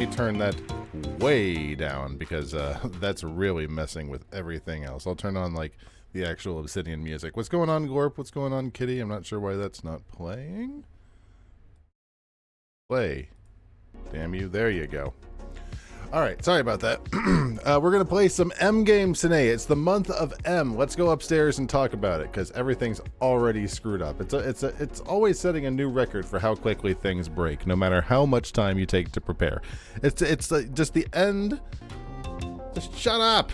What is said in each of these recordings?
me turn that way down because that's really messing with everything else. I'll turn on like the actual Obsidian music. What's going on, Gorp? What's going on, Kitty? I'm not sure why that's not playing. Play. Damn you. There you go. All right, sorry about that. We're going to play some M games today. It's the month of M. Let's go upstairs and talk about it because everything's already screwed up. It's always setting a new record for how quickly things break, no matter how much time you take to prepare. It's just the end. Just shut up.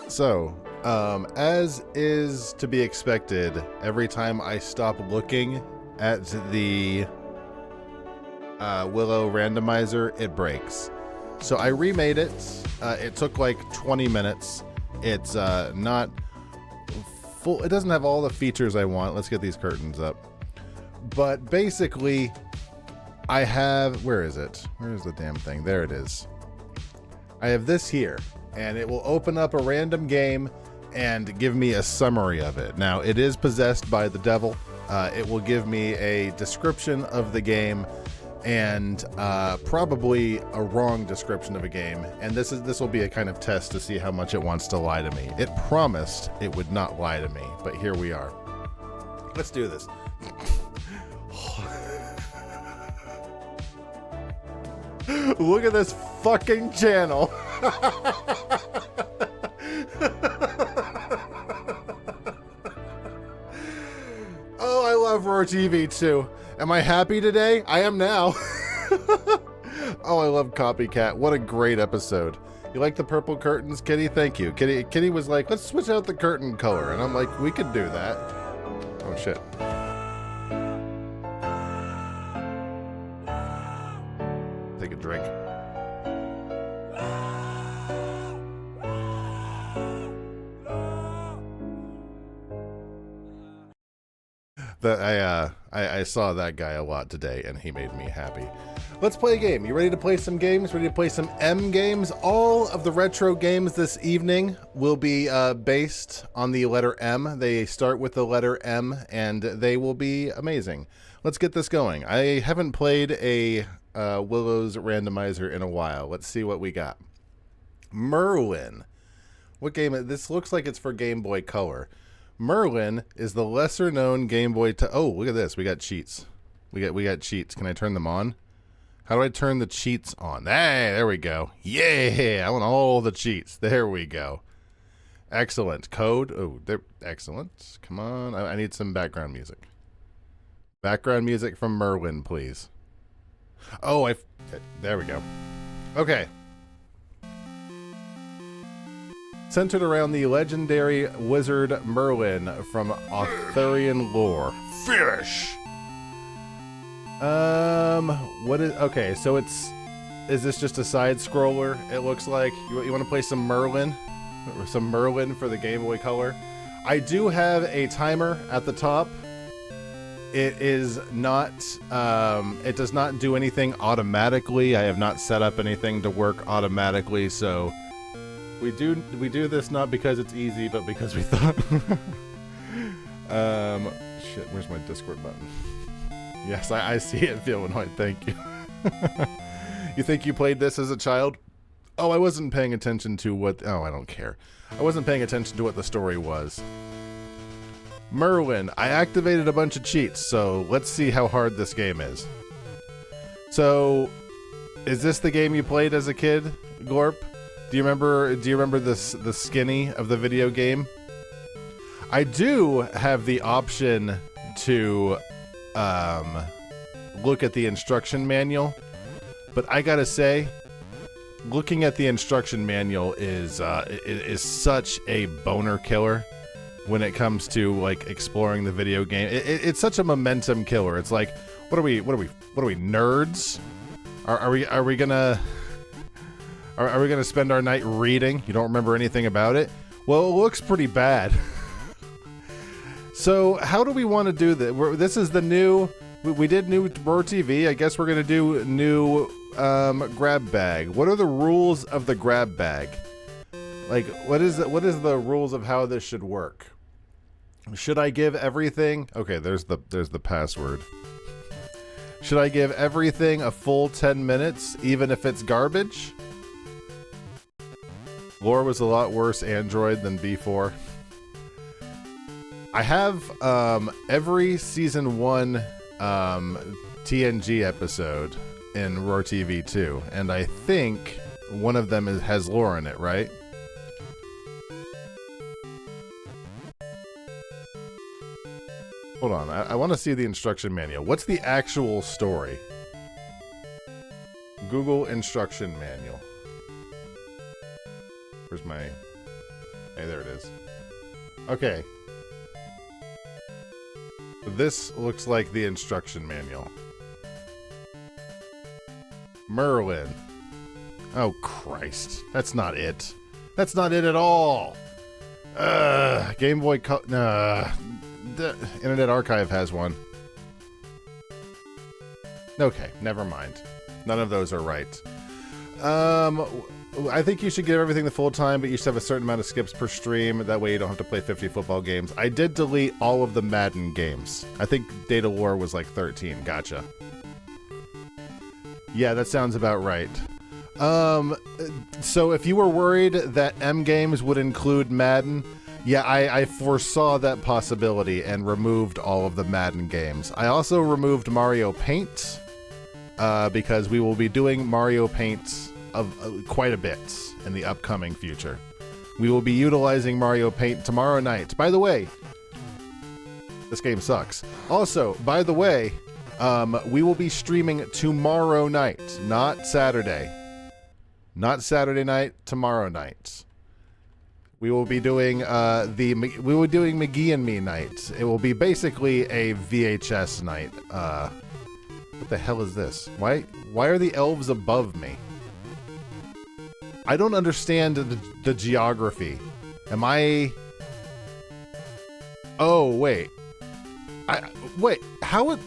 So, as is to be expected, every time I stop looking at the Willow randomizer, it breaks. So I remade it. It took like 20 minutes. It's not full. It doesn't have all the features I want. Let's get these curtains up. But basically, I have... Where is it? Where is the damn thing? There it is. I have this here. And it will open up a random game and give me a summary of it. Now, it is possessed by the devil. It will give me a description of the game and probably a wrong description of a game. And this will be a kind of test to see how much it wants to lie to me. It promised it would not lie to me, but here we are. Let's do this. Look at this fucking channel. Oh, I love Roar TV too. Am I happy today? I am now. Oh, I love Copycat. What a great episode. You like the purple curtains, Kitty? Thank you. Kitty was like, let's switch out the curtain color. And I'm like, we could do that. Oh, shit. Take a drink. I saw that guy a lot today, and he made me happy. Let's play a game. You ready to play some games? Ready to play some M games? All of the retro games this evening will be based on the letter M. They start with the letter M, and they will be amazing. Let's get this going. I haven't played a WIL0W'S randomizer in a while. Let's see what we got. Merlin. What game? This looks like it's for Game Boy Color. Merlin is the lesser known Game Boy. Oh, look at this. We got cheats. We got cheats. Can I turn them on? How do I turn the cheats on? Hey, there we go. Yeah, I want all the cheats. There we go. Excellent. Code. Oh, they're excellent. Come on. I need some background music. Background music from Merlin, please. Oh, there we go. Okay. Centered around the legendary wizard Merlin from Arthurian lore. Finish! Okay, so is this just a side scroller? It looks like you want to play some Merlin? Some Merlin for the Game Boy Color. I do have a timer at the top. It is not, it does not do anything automatically. I have not set up anything to work automatically, so we do this not because it's easy, but because we thought. Shit, where's my Discord button? Yes, I see it, Villainoid. Thank you. You think you played this as a child? Oh, I wasn't paying attention to what. Oh, I don't care. I wasn't paying attention to what the story was. Merlin. I activated a bunch of cheats, so let's see how hard this game is. So, is this the game you played as a kid, Gorp? Do you remember the skinny of the video game? I do have the option to look at the instruction manual, but I gotta say, looking at the instruction manual is such a boner killer when it comes to like exploring the video game. It's such a momentum killer. It's like, what are we nerds? Are we gonna spend our night reading? You don't remember anything about it? Well, it looks pretty bad. So how do we want to do this? This is the new... We did new Roar TV. I guess we're going to do new grab bag. What are the rules of the grab bag? Like, what is the rules of how this should work? Should I give everything... Okay, there's the password. Should I give everything a full 10 minutes, even if it's garbage? Lore was a lot worse Android than B4. I have every season 1 TNG episode in Roar TV 2, and I think one of them has lore in it, right? Hold on, I want to see the instruction manual. What's the actual story? Google instruction manual. Where's my... Hey, there it is. Okay. This looks like the instruction manual. Merlin. Oh, Christ. That's not it. That's not it at all. Game Boy the Internet Archive has one. Okay, never mind. None of those are right. I think you should give everything the full time, but you should have a certain amount of skips per stream. That way you don't have to play 50 football games. I did delete all of the Madden games. I think Data War was like 13. Gotcha. Yeah, that sounds about right. So if you were worried that M games would include Madden, yeah, I foresaw that possibility and removed all of the Madden games. I also removed Mario Paint, because we will be doing Mario Paint of quite a bit in the upcoming future. We will be utilizing Mario Paint tomorrow night. By the way, this game sucks. Also, by the way, we will be streaming tomorrow night, not Saturday. Not Saturday night, tomorrow night. We will be doing McGee and Me night. It will be basically a VHS night. What the hell is this? Why are the elves above me? I don't understand the geography. Am I... Oh, wait. Wait, how it...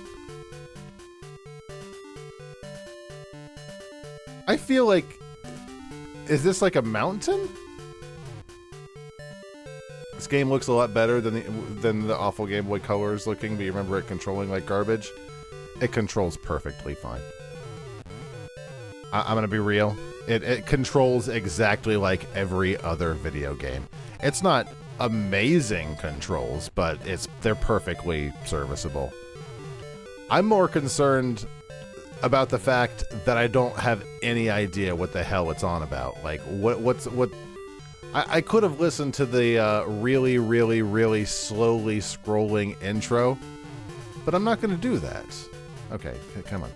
I feel like... Is this like a mountain? This game looks a lot better than the awful Game Boy Color is looking, but you remember it controlling like garbage? It controls perfectly fine. I'm gonna be real. It controls exactly like every other video game. It's not amazing controls, but they're perfectly serviceable. I'm more concerned about the fact that I don't have any idea what the hell it's on about. Like, what I could have listened to the really, really, really slowly scrolling intro, but I'm not going to do that. Okay, come on.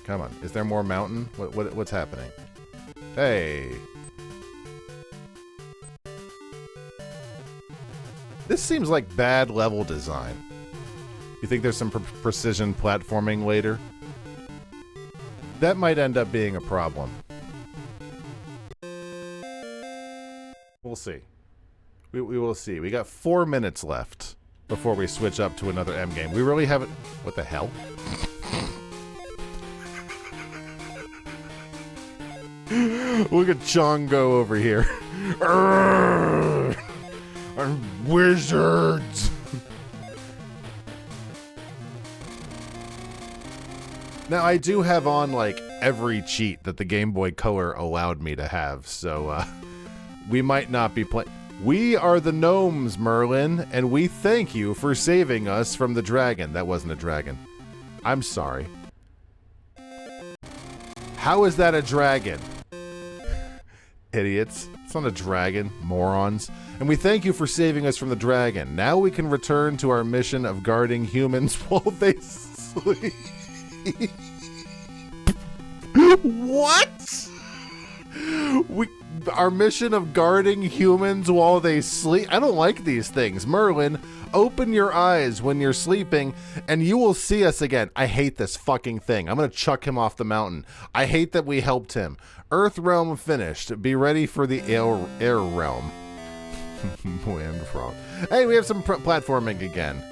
Come on. Is there more mountain? What's happening? Hey. This seems like bad level design. You think there's some precision platforming later? That might end up being a problem. We'll see. We will see. We got 4 minutes left before we switch up to another M game. We really haven't... What the hell? Look at Chongo over here. I'm wizards. Now, I do have on, like, every cheat that the Game Boy Color allowed me to have, so, we might not be playing... We are the gnomes, Merlin, and we thank you for saving us from the dragon. That wasn't a dragon. I'm sorry. How is that a dragon? Idiots. It's not a dragon, morons. And we thank you for saving us from the dragon. Now we can return to our mission of guarding humans while they sleep. What? Our mission of guarding humans while they sleep? I don't like these things. Merlin, open your eyes when you're sleeping and you will see us again. I hate this fucking thing. I'm gonna chuck him off the mountain. I hate that we helped him. Earth realm finished. Be ready for the air realm. Wind frog. Hey, we have some platforming again.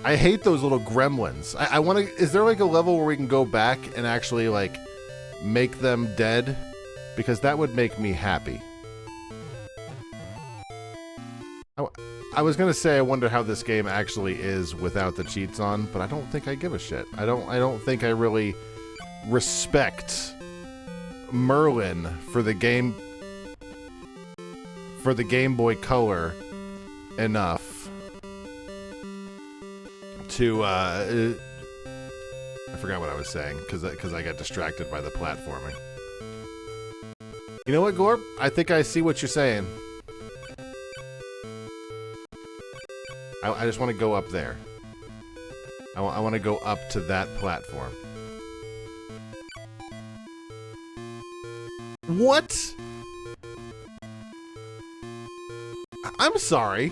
I hate those little gremlins. I want to... Is there like a level where we can go back and actually like make them dead? Because that would make me happy. I was gonna say I wonder how this game actually is without the cheats on, but I don't think I give a shit. I don't think I really respect Merlin for the Game Boy Color enough to I forgot what I was saying because I got distracted by the platforming. You know what, Gorb? I think I see what you're saying. I just want to go up there. I want to go up to that platform. What? I'm sorry.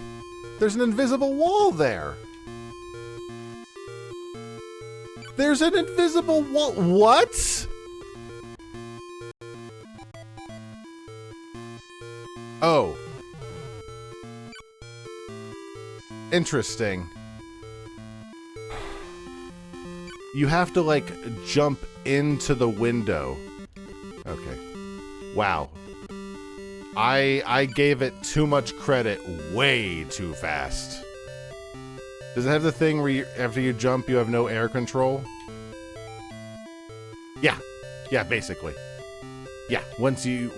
There's an invisible wall there. There's an invisible wall. What? Oh. Interesting. You have to, like, jump into the window. Okay. Wow. I gave it too much credit way too fast. Does it have the thing where you, after you jump, you have no air control? Yeah. Yeah, basically. Yeah, once you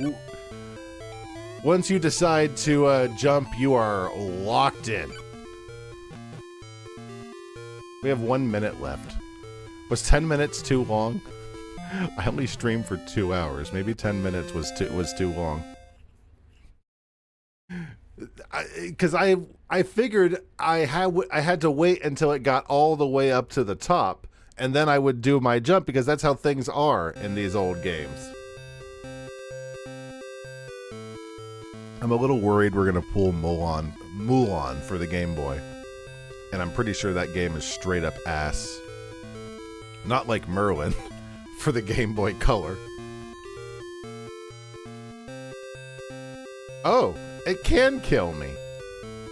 decide to jump, you are locked in. We have 1 minute left. Was 10 minutes too long? I only streamed for 2 hours. Maybe 10 minutes was too long. Because I figured I had to wait until it got all the way up to the top, and then I would do my jump, because that's how things are in these old games. I'm a little worried we're gonna pull Mulan for the Game Boy. And I'm pretty sure that game is straight up ass. Not like Merlin for the Game Boy Color. Oh, it can kill me.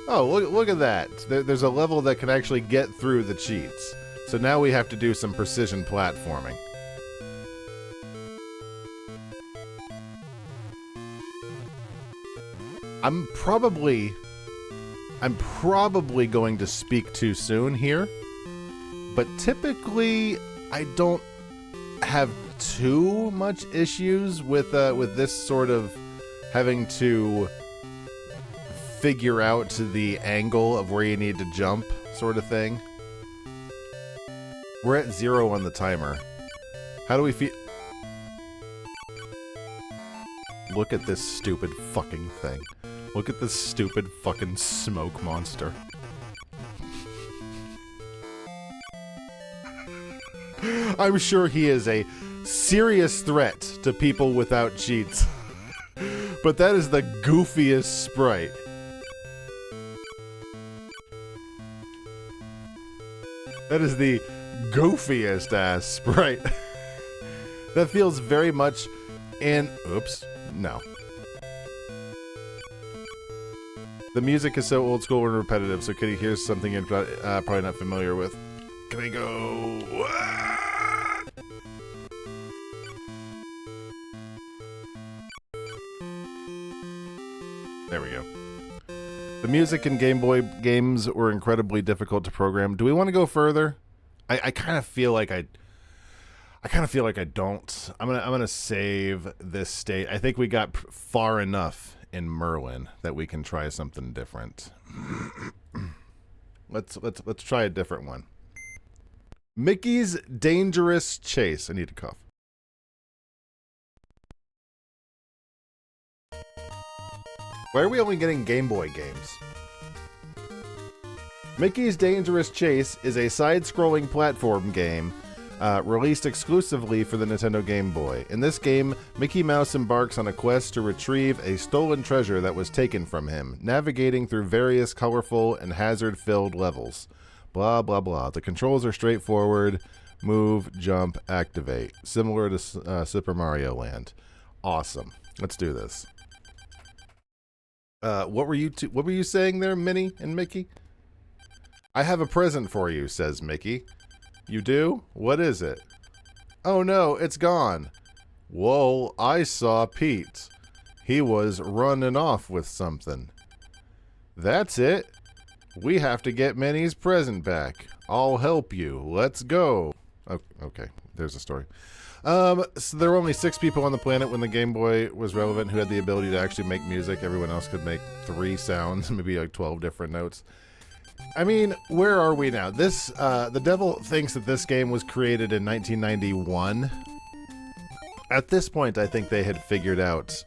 Oh, look at that. There's a level that can actually get through the cheats. So now we have to do some precision platforming. I'm probably going to speak too soon here, but typically I don't have too much issues with this sort of having to figure out the angle of where you need to jump sort of thing. We're at 0 on the timer. How do we feel? Look at this stupid fucking thing. Look at this stupid fucking smoke monster. I'm sure he is a serious threat to people without cheats. But that is the goofiest sprite. That is the goofiest ass sprite. That feels very much in... Oops. No. The music is so old school and repetitive, so Kitty hears something you're probably not familiar with. Can I go? There we go. The music in Game Boy games were incredibly difficult to program. Do we want to go further? I kind of feel like I don't. I'm gonna save this state. I think we got far enough in Merlin that we can try something different. Let's try a different one. Mickey's Dangerous Chase. I need to cough. Why are we only getting Game Boy games? Mickey's Dangerous Chase is a side-scrolling platform game released exclusively for the Nintendo Game Boy. In this game, Mickey Mouse embarks on a quest to retrieve a stolen treasure that was taken from him, navigating through various colorful and hazard-filled levels. Blah, blah, blah. The controls are straightforward. Move, jump, activate. Similar to Super Mario Land. Awesome. Let's do this. What were you saying there, Minnie and Mickey? I have a present for you, says Mickey. You do? What is it? Oh no, it's gone. Whoa, I saw Pete. He was running off with something. That's it. We have to get Minnie's present back. I'll help you. Let's go. Oh, okay, there's a story. So there were only 6 people on the planet when the Game Boy was relevant who had the ability to actually make music. Everyone else could make 3 sounds, maybe like 12 different notes. I mean, where are we now? This, the devil thinks that this game was created in 1991. At this point, I think they had figured out,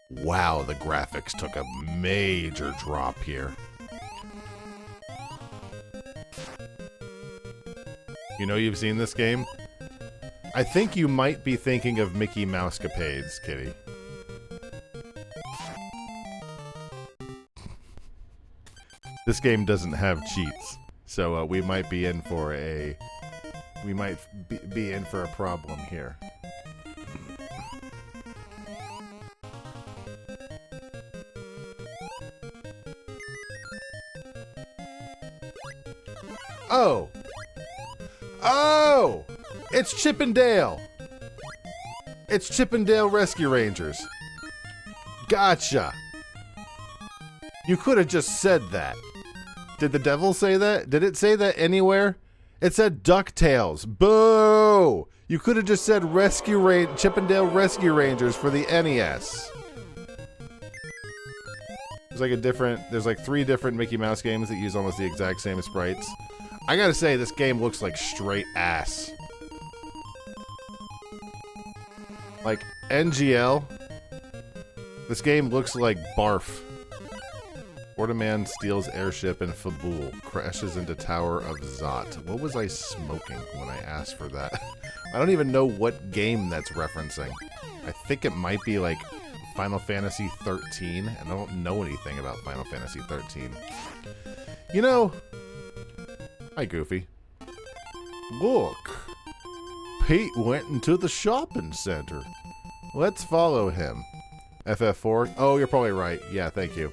wow, the graphics took a major drop here. You know you've seen this game? I think you might be thinking of Mickey Mousecapades, Kitty. This game doesn't have cheats, so we might be in for a... We might be in for a problem here. Oh! Oh! It's Chip and Dale! It's Chip and Dale Rescue Rangers. Gotcha! You could have just said that. Did the devil say that? Did it say that anywhere? It said DuckTales. Boo! You could have just said Chip and Dale Rescue Rangers for the NES. There's like 3 different Mickey Mouse games that use almost the exact same sprites. I gotta say, this game looks like straight ass. Like, NGL. This game looks like barf. Ordaman steals airship and Fabul crashes into Tower of Zot. What was I smoking when I asked for that? I don't even know what game that's referencing. I think it might be like Final Fantasy 13, and I don't know anything about Final Fantasy 13. You know... Hi, Goofy. Look! Pete went into the shopping center. Let's follow him. FF4? Oh, you're probably right. Yeah, thank you.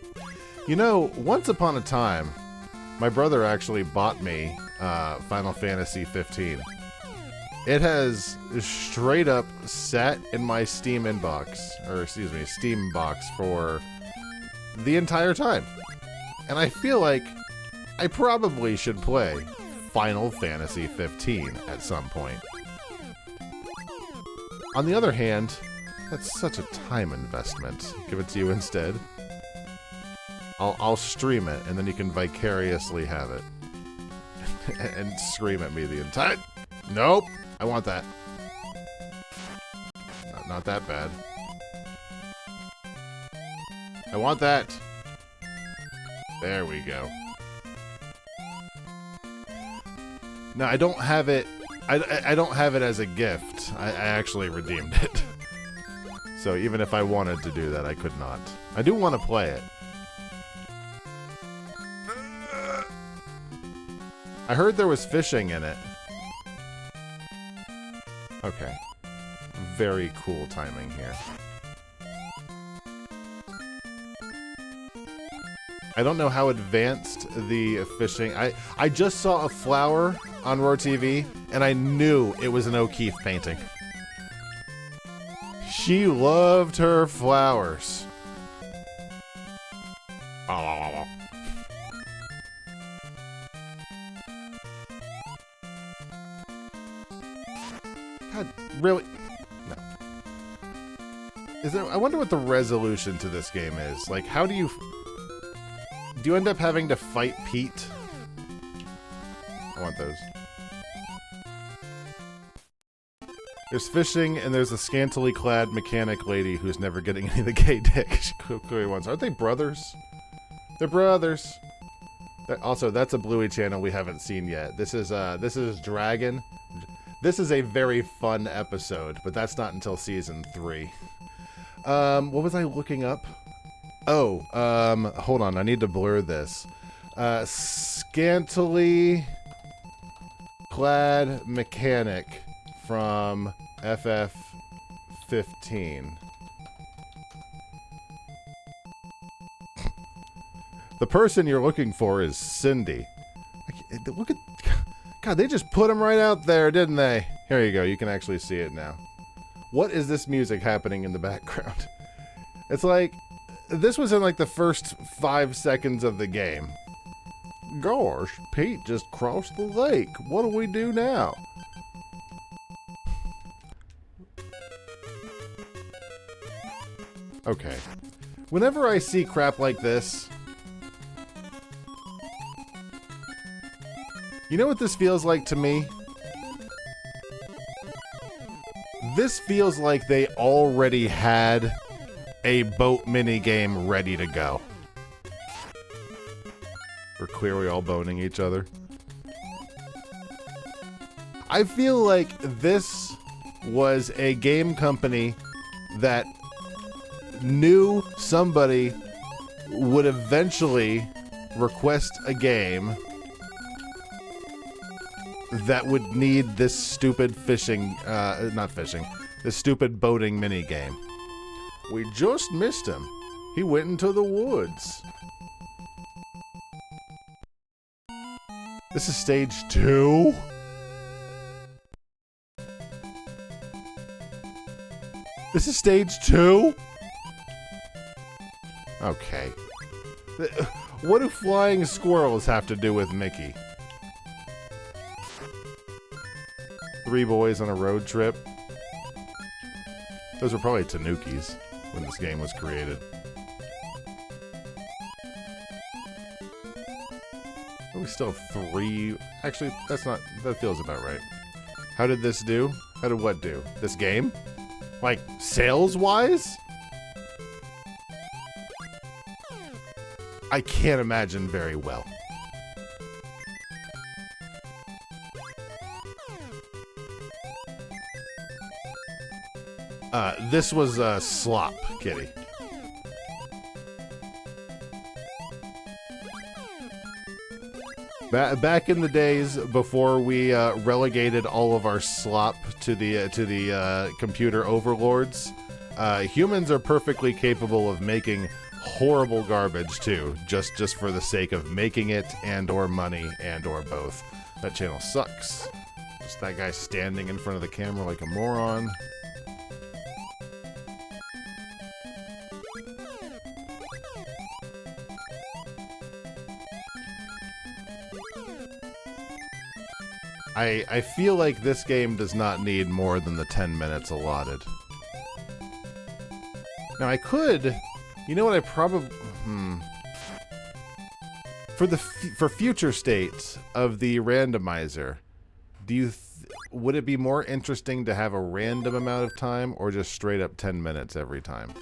You know, once upon a time, my brother actually bought me Final Fantasy 15. It has straight up sat in my Steam inbox, or excuse me, Steam box for the entire time. And I feel like I probably should play Final Fantasy 15 at some point. On the other hand, that's such a time investment. Give it to you instead. I'll stream it, and then you can vicariously have it. And scream at me the entire... Nope! I want that. Not that bad. I want that! There we go. No, I don't have it... I don't have it as a gift. I actually redeemed it. So even if I wanted to do that, I could not. I do want to play it. I heard there was fishing in it. Okay. Very cool timing here. I don't know how advanced the fishing... I just saw a flower on Roar TV, and I knew it was an O'Keeffe painting. She loved her flowers. Oh. God, really? No. Is there? I wonder what the resolution to this game is. Like, how do you... Do you end up having to fight Pete? I want those. There's fishing, and there's a scantily clad mechanic lady who's never getting any of the gay dick she clearly wants. Aren't they brothers? They're brothers. Also, that's a Bluey channel we haven't seen yet. This is Dragon. This is a very fun episode, but that's not until season 3. What was I looking up? Oh, hold on. I need to blur this. Scantily clad mechanic from FF15. The person you're looking for is Cindy. Look at... God, they just put him right out there, didn't they? Here you go. You can actually see it now. What is this music happening in the background? It's like... This was in like the first 5 seconds of the game. Gosh, Pete just crossed the lake. What do we do now? Okay. Whenever I see crap like this... You know what this feels like to me? This feels like they already had a boat minigame ready to go. We're clearly all boning each other. I feel like this was a game company that knew somebody would eventually request a game that would need this stupid fishing, not fishing, this stupid boating minigame. We just missed him. He went into the woods. This is stage 2? This is stage 2? Okay. What do flying squirrels have to do with Mickey? 3 boys on a road trip. Those were probably Tanukis when this game was created. We still have 3. Actually, that's not... That feels about right. How did this do? How did what do? This game? Like, sales-wise? I can't imagine very well. This was slop, kitty. Back in the days before we relegated all of our slop to the computer overlords, humans are perfectly capable of making horrible garbage too, just for the sake of making it and/or money and/or both. That channel sucks. Just that guy standing in front of the camera like a moron. I feel like this game does not need more than the 10 minutes allotted. Now I could, you know what I probably, for future states of the randomizer, would it be more interesting to have a random amount of time or just straight up 10 minutes every time?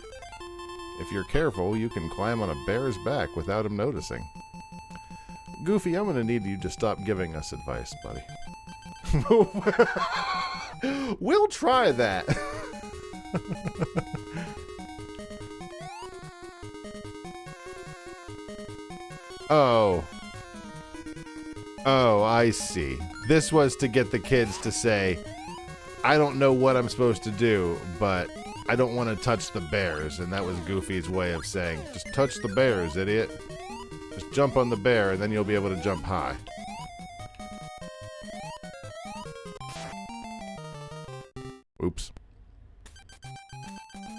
If you're careful, you can climb on a bear's back without him noticing. Goofy, I'm gonna need you to stop giving us advice, buddy. We'll try that. Oh, I see. This was to get the kids to say, I don't know what I'm supposed to do, but I don't want to touch the bears. And that was Goofy's way of saying, just touch the bears, idiot. Just jump on the bear, and then you'll be able to jump high. Oops.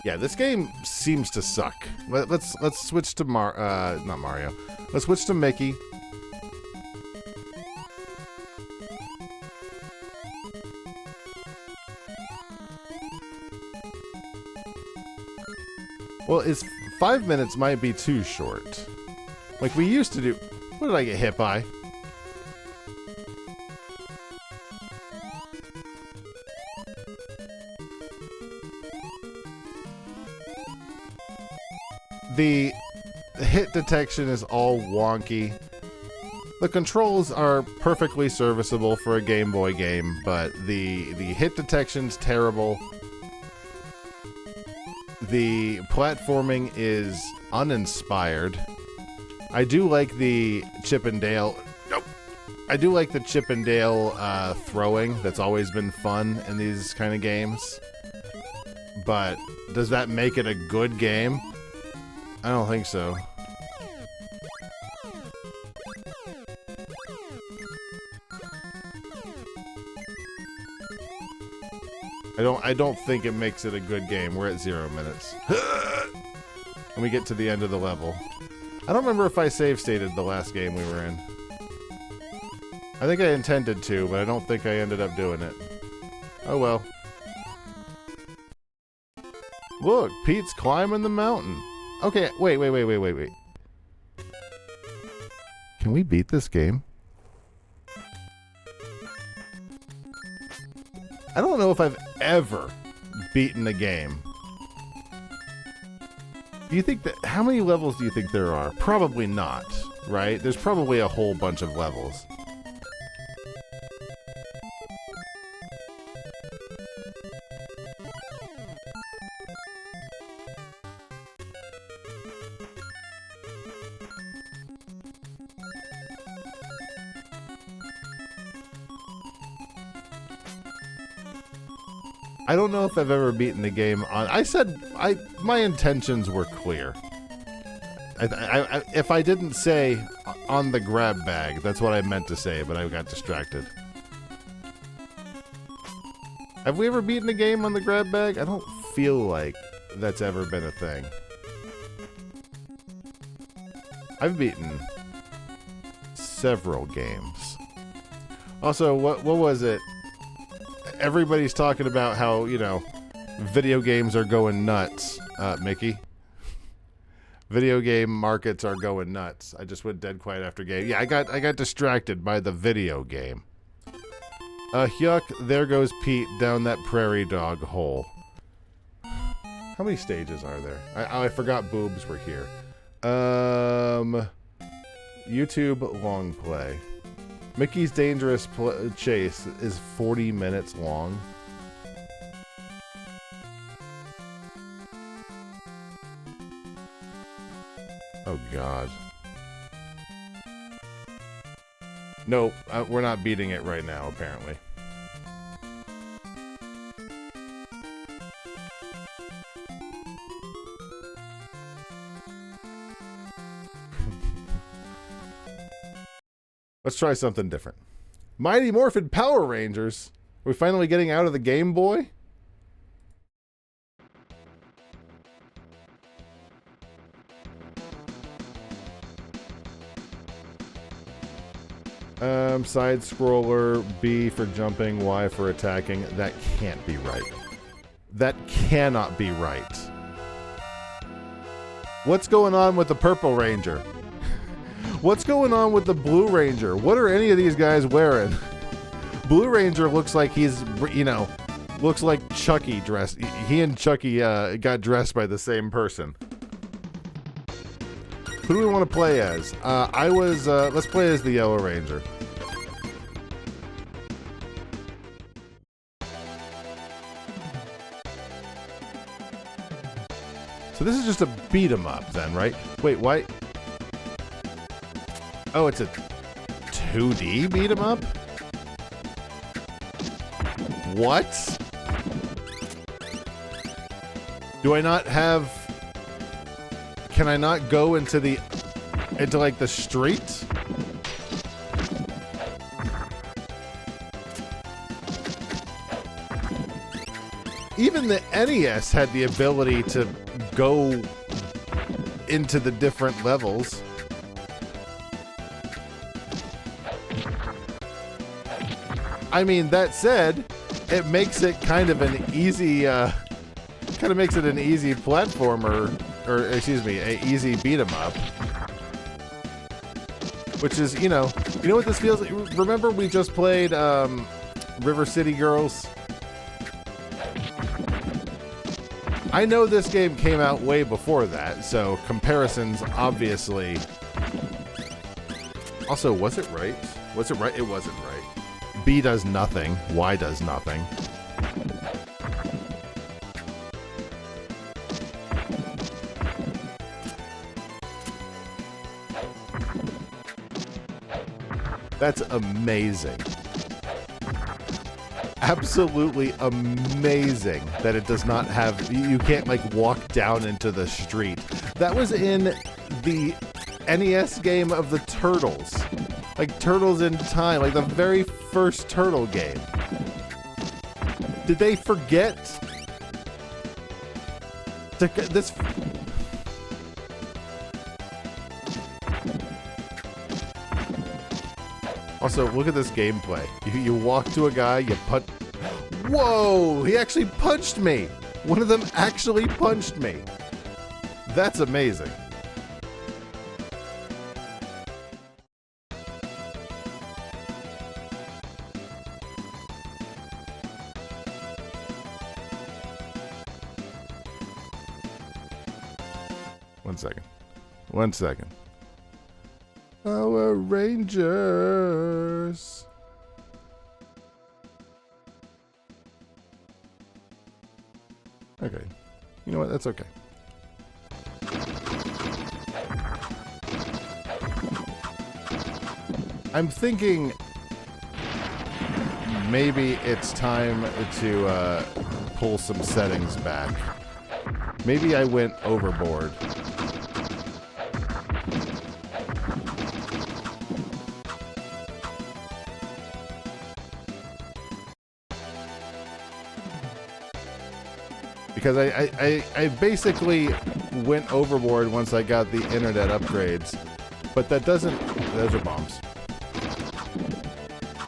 Yeah, this game seems to suck. Let's switch to not Mario. Let's switch to Mickey. Well, 5 minutes might be too short. Like we used to do. What did I get hit by? The hit detection is all wonky. The controls are perfectly serviceable for a Game Boy game, but the hit detection's terrible. The platforming is uninspired. I do like the Chip and Dale. Nope. I do like the Chip and Dale throwing. That's always been fun in these kind of games. But does that make it a good game? I don't think so. I don't think it makes it a good game. We're at 0 minutes. And we get to the end of the level. I don't remember if I save stated the last game we were in. I think I intended to, but I don't think I ended up doing it. Oh well. Look, Pete's climbing the mountain. Okay, wait. Can we beat this game? I don't know if I've ever beaten a game. Do you think that... How many levels do you think there are? Probably not, right? There's probably a whole bunch of levels. I don't know if I've ever beaten a game on... my intentions were clear. If I didn't say on the grab bag, that's what I meant to say, but I got distracted. Have we ever beaten a game on the grab bag? I don't feel like that's ever been a thing. I've beaten several games. Also, what was it? Everybody's talking about how, you know, video games are going nuts, Mickey. Video game markets are going nuts. I just went dead quiet after game. Yeah, I got distracted by the video game. Yuck, there goes Pete down that prairie dog hole. How many stages are there? I forgot boobs were here. YouTube long play. Mickey's Dangerous Chase is 40 minutes long. Oh, God. Nope, we're not beating it right now, apparently. Let's try something different. Mighty Morphin Power Rangers. Are we finally getting out of the Game Boy? Side scroller, B for jumping, Y for attacking. That can't be right. That cannot be right. What's going on with the Purple Ranger? What's going on with the Blue Ranger? What are any of these guys wearing? Blue Ranger looks like he's, you know, looks like Chucky dressed. He and Chucky got dressed by the same person. Who do we want to play as? Let's play as the Yellow Ranger. So this is just a beat 'em up then, right? Wait, why? Oh, it's a 2D beat 'em up? What? Do I not have... Can I not go into like the street? Even the NES had the ability to go into the different levels. I mean, that said, it makes it kind of an easy, makes it an easy platformer, or excuse me, a easy beat 'em up. Which is, you know what this feels like? Remember we just played River City Girls? I know this game came out way before that, so comparisons obviously. Also, was it right? Was it right? It wasn't right. B does nothing. Y does nothing. That's amazing. Absolutely amazing that it does not have... You can't, like, walk down into the street. That was in the NES game of the Turtles. Like, Turtles in Time. Like, the very first Turtle game. Did they forget to this? Also, look at this gameplay. You walk to a guy, you punch. Whoa! He actually punched me. One of them actually punched me. That's amazing. One second. Our Rangers. Okay. You know what? That's okay. I'm thinking maybe it's time to pull some settings back. Maybe I went overboard. Because I basically went overboard once I got the internet upgrades. But that doesn't... Those are bombs.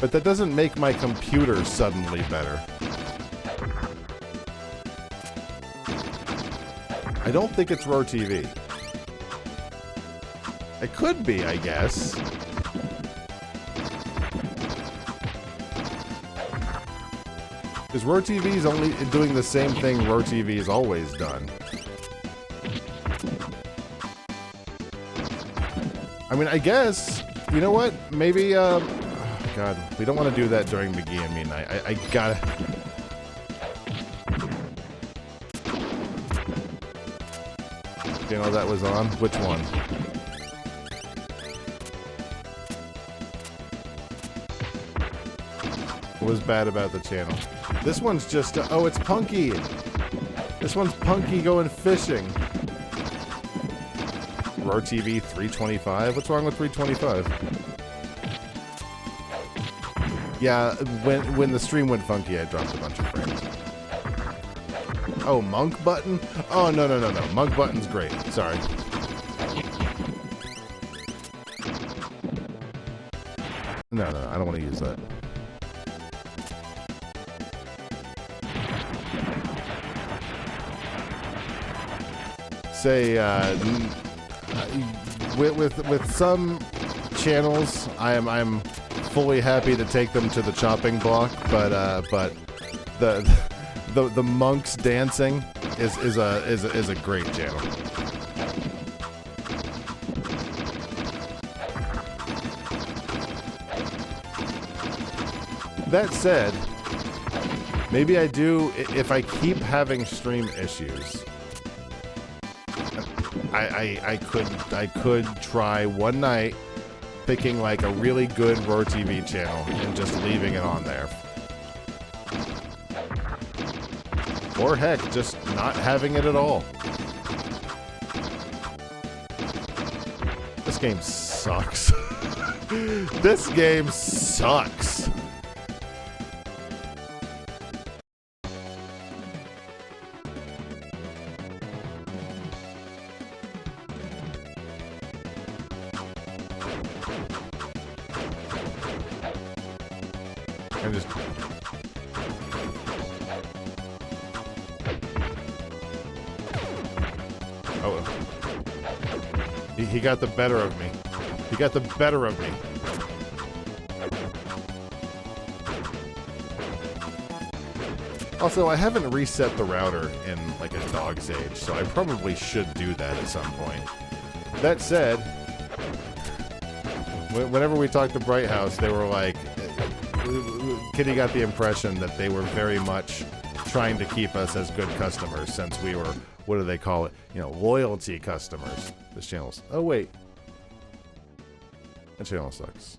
But that doesn't make my computer suddenly better. I don't think it's RoTV. It could be, I guess. Because RoTV's only doing the same thing RoTV's always done. I mean, I guess, you know what? Maybe, oh God, we don't want to do that during McGee and Me night. I gotta... You know that was on? Which one? What was bad about the channel? This one's just, oh, it's Punky. This one's Punky going fishing. RoTV 325? What's wrong with 325? Yeah, when the stream went funky, I dropped a bunch of frames. Oh, Monk Button? Oh, no. Monk Button's great. Sorry. No, I don't want to use that. Say, with some channels, I'm fully happy to take them to the chopping block, but the monks dancing is a great channel. That said, maybe I do if I keep having stream issues. I could try one night picking like a really good RoTV channel and just leaving it on there. Or heck, just not having it at all. This game sucks. This game sucks. I'm just... Oh. He got the better of me. He got the better of me. Also, I haven't reset the router in like a dog's age, so I probably should do that at some point. That said, whenever we talked to Bright House, they were like... Kitty got the impression that they were very much trying to keep us as good customers since we were, what do they call it? You know, loyalty customers. This channel's... Oh, wait. That channel sucks.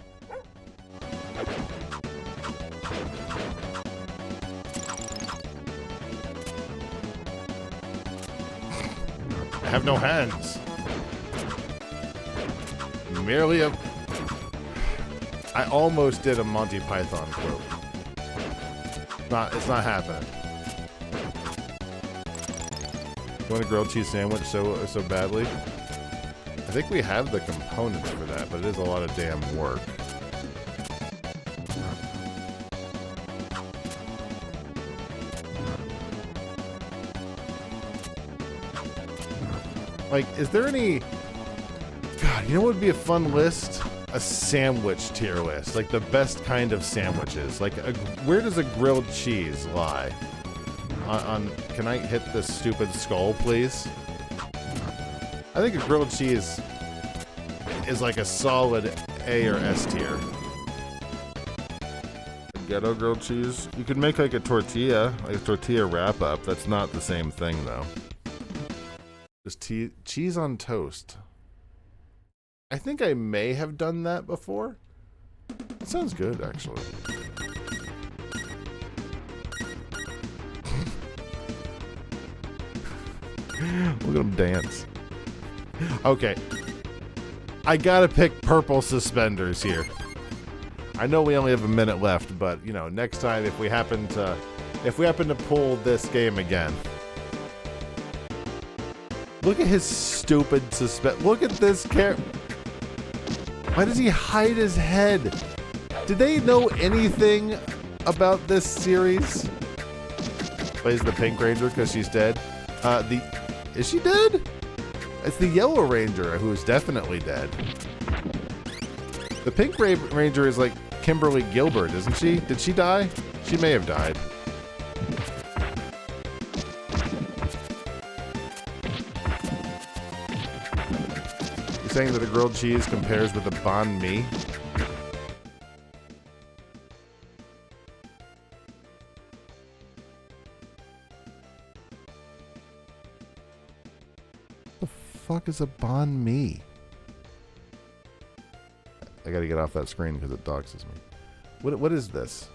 I have no hands. Merely a... I almost did a Monty Python quote. It's not happening. You want a grilled cheese sandwich so badly? I think we have the components for that, but it is a lot of damn work. Like, is there any... God, you know what would be a fun list? A sandwich tier list. Like, the best kind of sandwiches. Like, where does a grilled cheese lie? Can I hit this stupid skull, please? I think a grilled cheese is like a solid A or S tier. A ghetto grilled cheese? You could make like a tortilla wrap-up. That's not the same thing, though. Just cheese on toast. I think I may have done that before. It sounds good, actually. Look at him dance. Okay. I gotta pick purple suspenders here. I know we only have a minute left, but, you know, next time if we happen to pull this game again. Look at his stupid Look at this character. Why does he hide his head? Did they know anything about this series? Plays the Pink Ranger because she's dead. Is she dead? It's the Yellow Ranger who's definitely dead. The Pink Ranger is like Kimberly Gilbert, isn't she? Did she die? She may have died. You're saying that a grilled cheese compares with a banh mi? Fuck is a banh mi? I gotta get off that screen because it doxes me. What is this?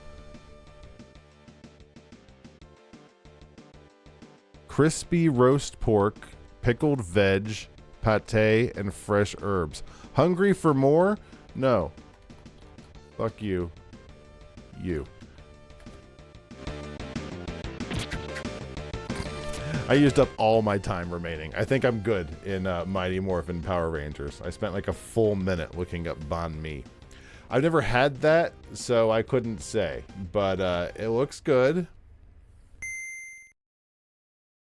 Crispy roast pork, pickled veg, pate, and fresh herbs. Hungry for more? No. Fuck you. You. I used up all my time remaining. I think I'm good in Mighty Morphin Power Rangers. I spent like a full minute looking up banh mi. I've never had that, so I couldn't say. But it looks good.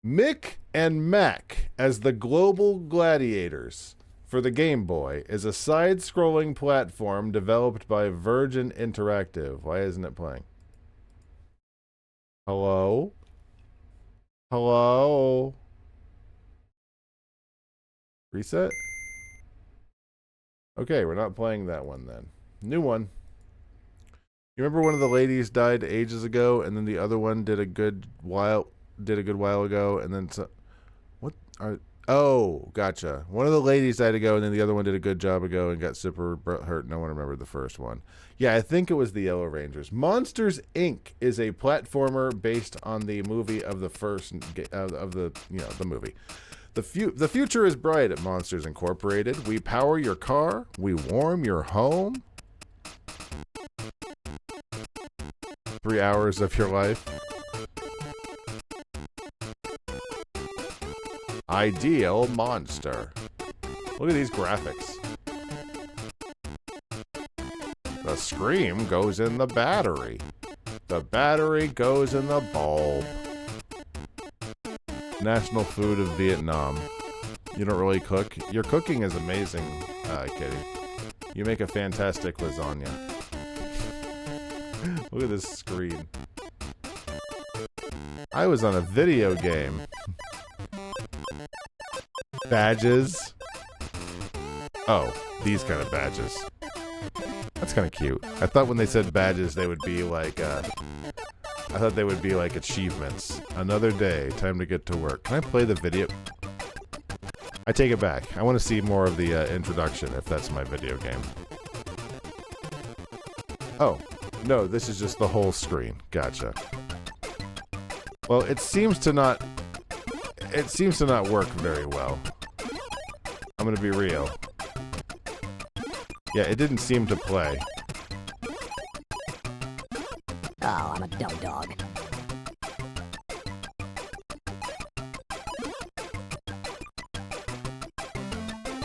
Mick and Mac as the Global Gladiators for the Game Boy is a side-scrolling platform developed by Virgin Interactive. Why isn't it playing? Hello? Hello? Reset? Okay, we're not playing that one then. New one. You remember one of the ladies died ages ago, and then the other one did a good while ago, and then oh, gotcha. One of the ladies died ago, and then the other one did a good job ago and got super hurt. No one remembered the first one. Yeah, I think it was the Yellow Rangers. Monsters Inc. is a platformer based on the movie of the first the movie. The future is bright at Monsters Incorporated. We power your car. We warm your home. 3 hours of your life. Ideal monster. Look at these graphics. The scream goes in the battery. The battery goes in the bulb. National food of Vietnam. You don't really cook? Your cooking is amazing, Kitty. You make a fantastic lasagna. Look at this screen. I was on a video game. Badges. Oh, these kind of badges. That's kind of cute. I thought when they said badges, they would be like, I thought they would be like achievements. Another day, time to get to work. Can I play the video? I take it back. I want to see more of the introduction, if that's my video game. Oh, no, this is just the whole screen. Gotcha. Well, it seems to not work very well. I'm gonna be real. Yeah, it didn't seem to play. Oh, I'm a dumb dog.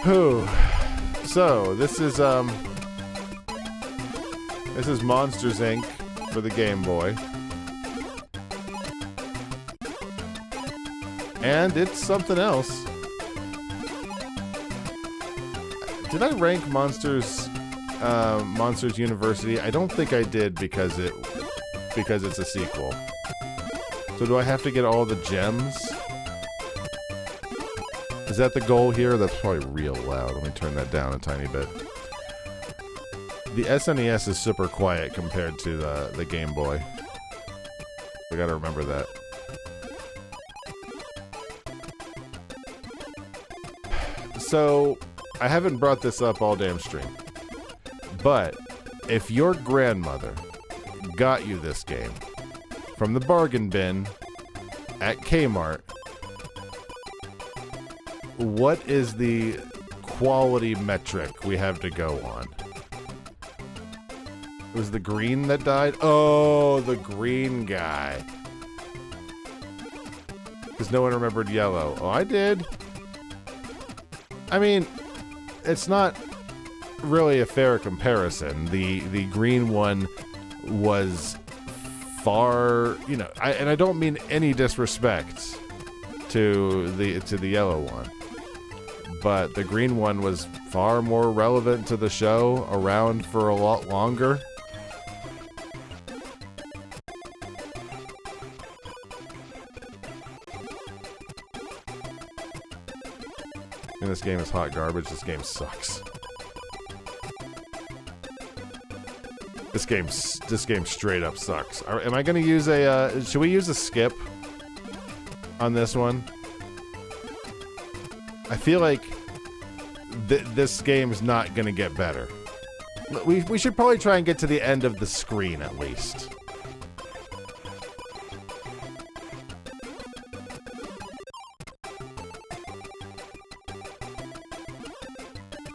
Whew. So, this is Monsters, Inc. for the Game Boy. And it's something else. Did I rank Monsters University? I don't think I did because it's a sequel. So do I have to get all the gems? Is that the goal here? That's probably real loud. Let me turn that down a tiny bit. The SNES is super quiet compared to the Game Boy. I gotta remember that. So, I haven't brought this up all damn stream. But, if your grandmother got you this game from the bargain bin at Kmart, what is the quality metric we have to go on? It was the green that died? Oh, the green guy. Because no one remembered yellow. Oh, I did. I mean, it's not really a fair comparison. The green one was far, you know, and I don't mean any disrespect to the yellow one, but the green one was far more relevant to the show, around for a lot longer. And this game is hot garbage. This game sucks. This game straight up sucks. Am I going to use a? Should we use a skip on this one? I feel like this game is not going to get better. We should probably try and get to the end of the screen at least.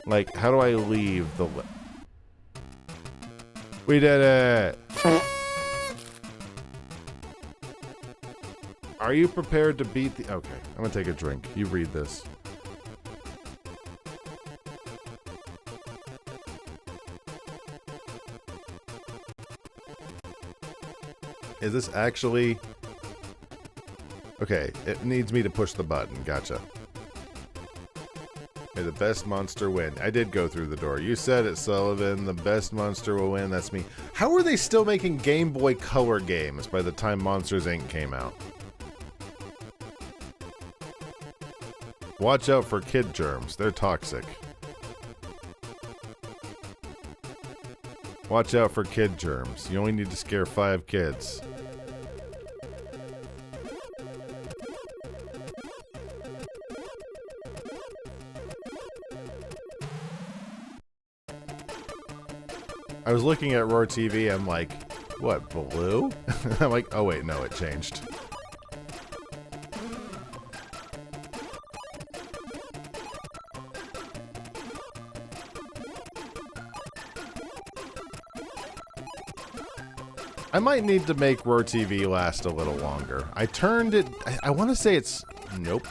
Like, how do I leave the... We did it! Are you prepared to beat the... Okay, I'm gonna take a drink. You read this. Is this actually... Okay, it needs me to push the button. Gotcha. May the best monster win. I did go through the door. You said it, Sullivan. The best monster will win. That's me. How are they still making Game Boy Color games by the time Monsters, Inc. came out? Watch out for kid germs. They're toxic. Watch out for kid germs. You only need to scare 5 kids. I was looking at Roar TV, I'm like, what, blue? I'm like, oh wait, no, it changed. I might need to make Roar TV last a little longer. I turned it, I want to say it's, nope.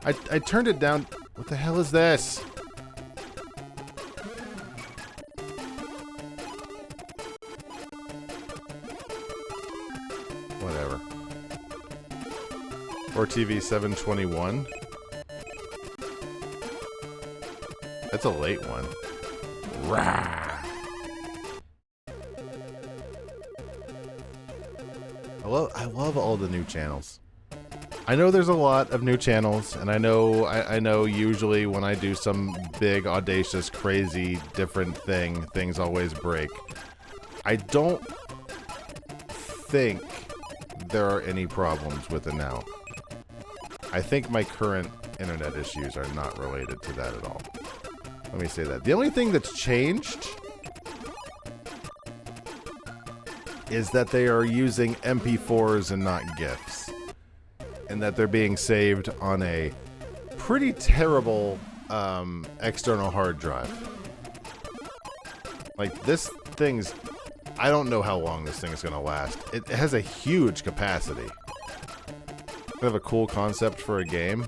I turned it down, what the hell is this? Whatever. Or TV 721. That's a late one. Rah! I love all the new channels. I know there's a lot of new channels, and I know usually when I do some big, audacious, crazy, different thing, things always break. I don't think there are any problems with it now. I think my current internet issues are not related to that at all. Let me say that. The only thing that's changed is that they are using MP4s and not GIFs. And that they're being saved on a pretty terrible external hard drive. Like, this thing's I don't know how long this thing is going to last. It has a huge capacity. Kind of a cool concept for a game.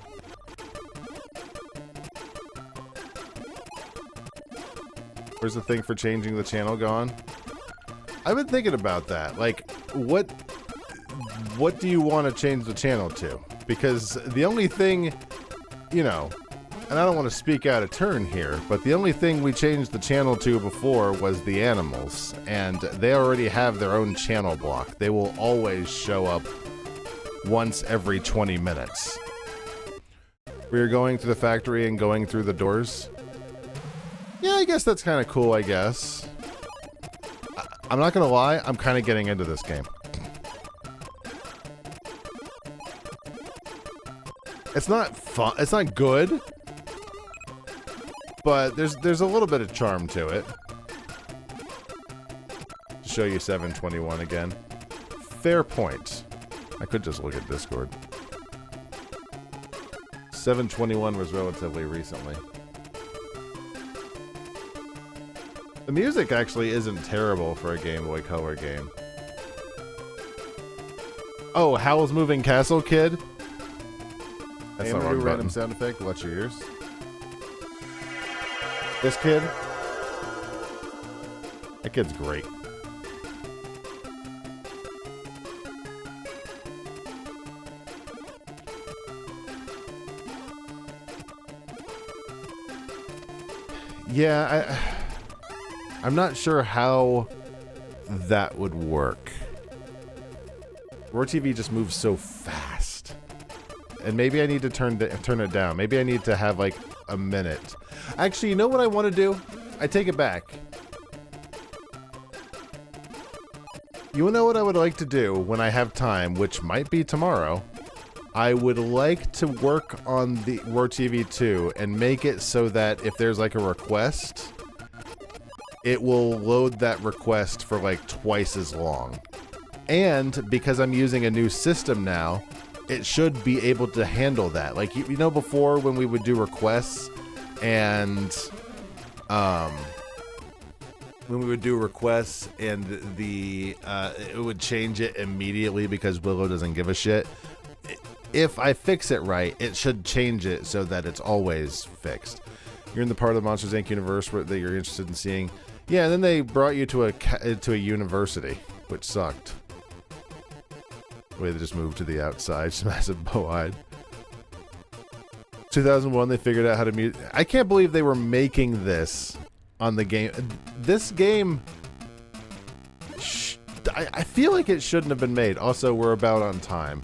Where's the thing for changing the channel gone? I've been thinking about that. Like, what do you want to change the channel to? Because the only thing, you know, and I don't want to speak out of turn here, but the only thing we changed the channel to before was the animals, and they already have their own channel block. They will always show up once every 20 minutes. We are going through the factory and going through the doors. Yeah, I guess that's kind of cool, I guess. I'm not gonna lie, I'm kind of getting into this game. It's not fun, it's not good, but there's a little bit of charm to it. To show you 721 again. Fair point. I could just look at Discord. 721 was relatively recently. The music actually isn't terrible for a Game Boy Color game. Oh, Howl's Moving Castle Kid? That's not wrong random sound effect. Watch your ears. This kid? That kid's great. Yeah, I'm not sure how that would work. RoarTV just moves so fast. And maybe I need to turn it down. Maybe I need to have like a minute. Actually, you know what I want to do? I take it back. You know what I would like to do when I have time, which might be tomorrow? I would like to work on the RoarTV 2 and make it so that if there's like a request, it will load that request for like twice as long. And because I'm using a new system now, it should be able to handle that. Like, you know, before when we would do requests and when we would do requests and it would change it immediately because Willow doesn't give a shit. If I fix it right, it should change it so that it's always fixed. You're in the part of the Monsters Inc. universe that you're interested in seeing. Yeah, and then they brought you to a university, which sucked. The way they just moved to the outside, just massive bow-eyed. 2001, they figured out how to mute. I can't believe they were making this on the game. This game, I feel like it shouldn't have been made. Also, we're about on time,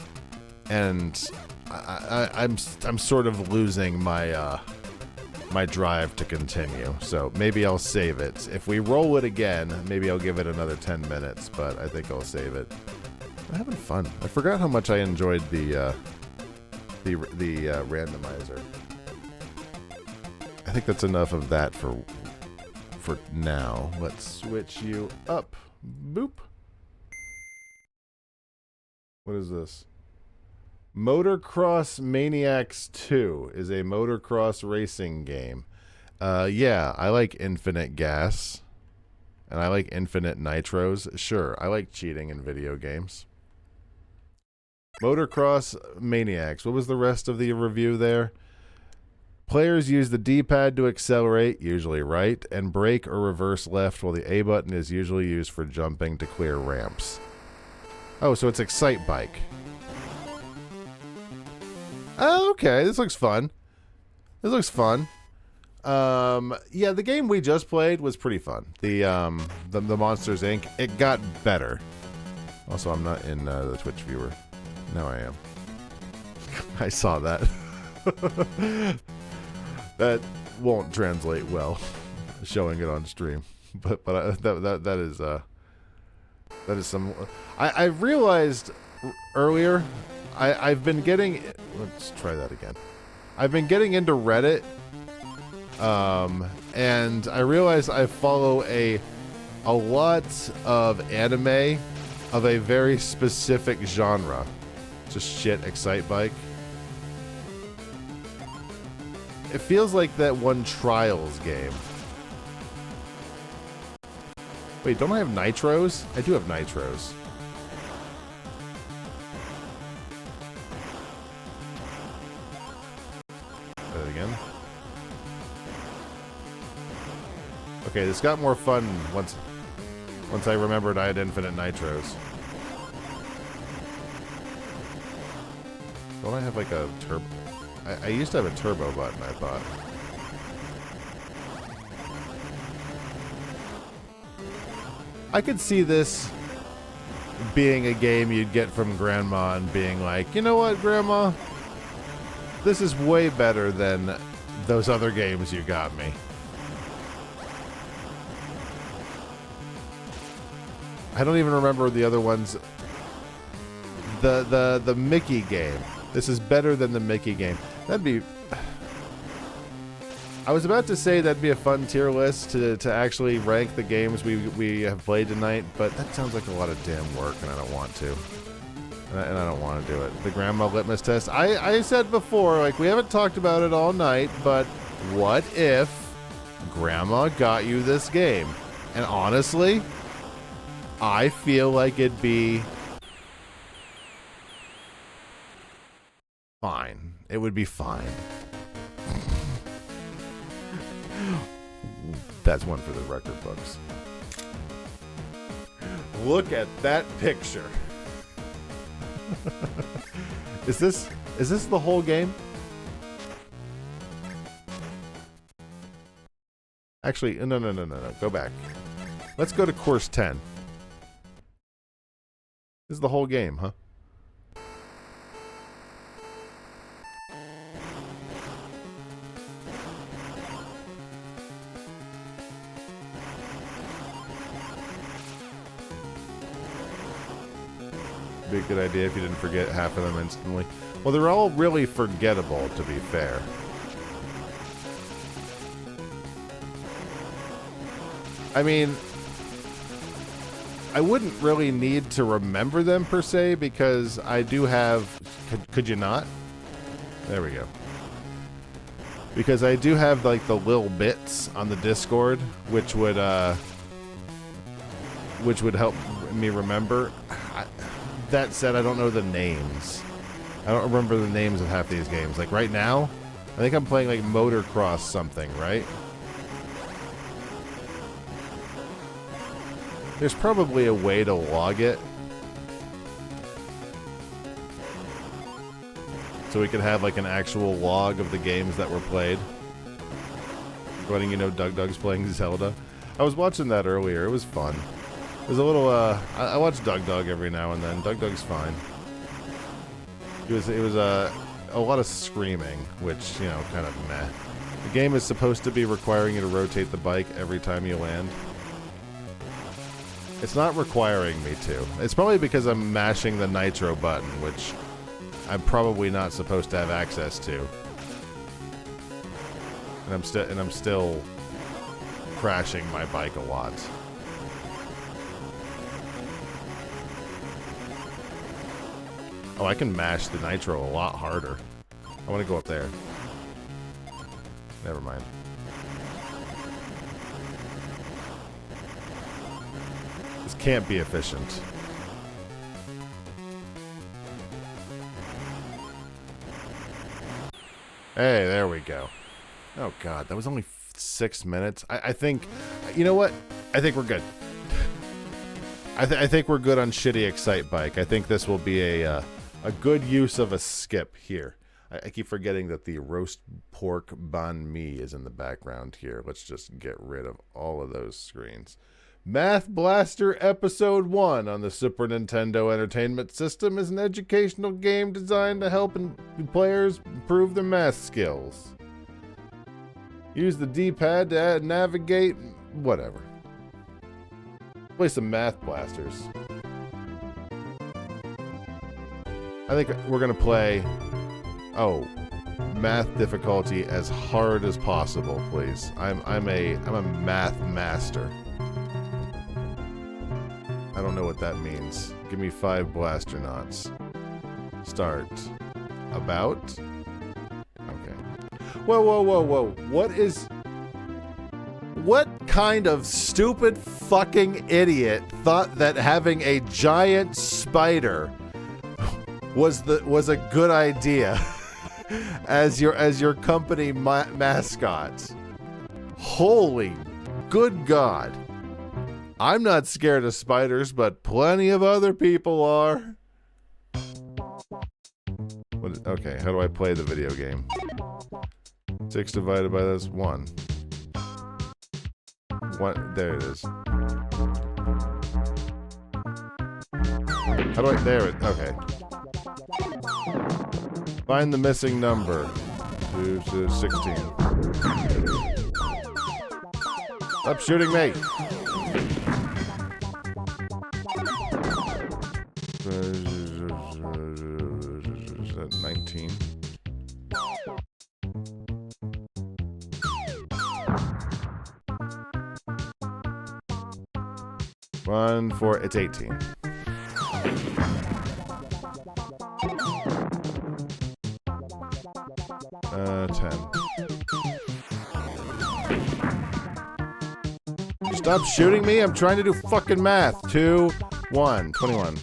and I'm sort of losing my my drive to continue. So maybe I'll save it. If we roll it again, maybe I'll give it another 10 minutes. But I think I'll save it. I'm having fun. I forgot how much I enjoyed the randomizer. I think that's enough of that for now. Let's switch you up. Boop. What is this? Motocross Maniacs 2 is a motocross racing game. Yeah, I like infinite gas. And I like infinite nitros. Sure, I like cheating in video games. Motocross Maniacs. What was the rest of the review there? Players use the D-pad to accelerate, usually right, and brake or reverse left, while the A button is usually used for jumping to clear ramps. Oh, so it's Excite Bike. Oh, okay, this looks fun. This looks fun. Yeah, the game we just played was pretty fun. The Monsters Inc. It got better. Also, I'm not in the Twitch viewer. Now I am. I saw that. That won't translate well, showing it on stream. But that is some. I realized earlier. I've been getting. Let's try that again. I've been getting into Reddit, and I realized I follow a lot of anime of a very specific genre. Just shit, Excite Bike. It feels like that one Trials game. Wait, don't I have nitros? I do have nitros. Try that again. Okay, this got more fun once I remembered I had infinite nitros. Don't I have like a turbo? I used to have a turbo button, I thought. I could see this being a game you'd get from Grandma and being like, you know what, Grandma? This is way better than those other games you got me. I don't even remember the other ones. The Mickey game. This is better than the Mickey game. That'd be... I was about to say that'd be a fun tier list to actually rank the games we have played tonight, but that sounds like a lot of damn work, and I don't want to. And I don't want to do it. The Grandma Litmus Test. I said before, like, we haven't talked about it all night, but what if Grandma got you this game? And honestly, I feel like it'd be... fine. It would be fine. That's one for the record books. Look at that picture. Is this the whole game? Actually, no. Go back. Let's go to course 10. This is the whole game, huh? Be a good idea if you didn't forget half of them instantly. Well, they're all really forgettable, to be fair. I mean, I wouldn't really need to remember them per se, because I do have... Could you not? There we go. Because I do have, like, the little bits on the Discord, which would help me remember. That said, I don't know the names. I don't remember the names of half these games. Like right now, I think I'm playing like Motocross something, right? There's probably a way to log it. So we could have like an actual log of the games that were played. Letting you know Doug's playing Zelda. I was watching that earlier. It was fun. It was a little, I watch Doug every now and then. Doug's fine. It was a lot of screaming, which, you know, kind of meh. The game is supposed to be requiring you to rotate the bike every time you land. It's not requiring me to. It's probably because I'm mashing the nitro button, which I'm probably not supposed to have access to. And I'm still crashing my bike a lot. Oh, I can mash the nitro a lot harder. I want to go up there. Never mind. This can't be efficient. Hey, there we go. Oh god, that was only 6 minutes. I think, you know what? I think we're good. I think we're good on shitty Excite Bike. I think this will be a good use of a skip here. I keep forgetting that the roast pork banh mi is in the background here. Let's just get rid of all of those screens. Math Blaster Episode 1 on the Super Nintendo Entertainment System is an educational game designed to help players improve their math skills. Use the D-pad to navigate, whatever. Play some Math Blasters. I think we're gonna play, math difficulty as hard as possible, please. I'm a math master. I don't know what that means. Give me 5 blaster knots. Start. About? Okay. Whoa. What kind of stupid fucking idiot thought that having a giant spider was a good idea as your company mascot? Holy good God. I'm not scared of spiders, but plenty of other people are. Okay, how do I play the video game? 6 divided by this 1. What? There it is. How do I? There it. Okay. Find the missing number. 2 to 16. Stop shooting me. Is that 19? One, 4, it's 18. Uh, 10. You stop shooting me? I'm trying to do fucking math. 2, 1, 21.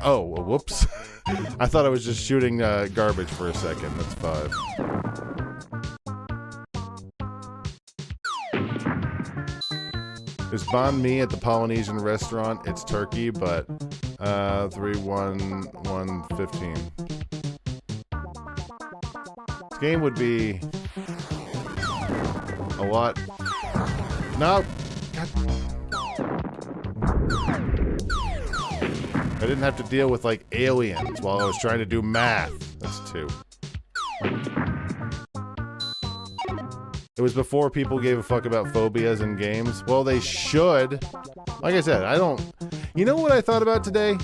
Oh, well, whoops. I thought I was just shooting garbage for a second. That's 5. Is banh mi at the Polynesian restaurant? It's turkey, but 3, 1, 1, 15. This game would be a lot. No. God. I didn't have to deal with like aliens while I was trying to do math. That's 2. It was before people gave a fuck about phobias in games. Well, they should. Like I said, I don't... You know what I thought about today?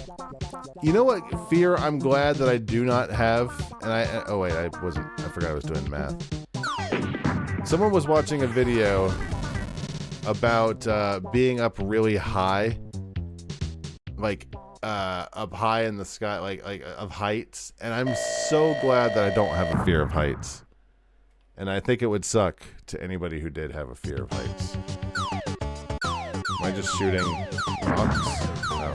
You know what fear I'm glad that I do not have? And oh wait, I forgot I was doing math. Someone was watching a video about being up really high. Like, up high in the sky, like of heights. And I'm so glad that I don't have a fear of heights. And I think it would suck to anybody who did have a fear of heights. Am I just shooting rocks? No.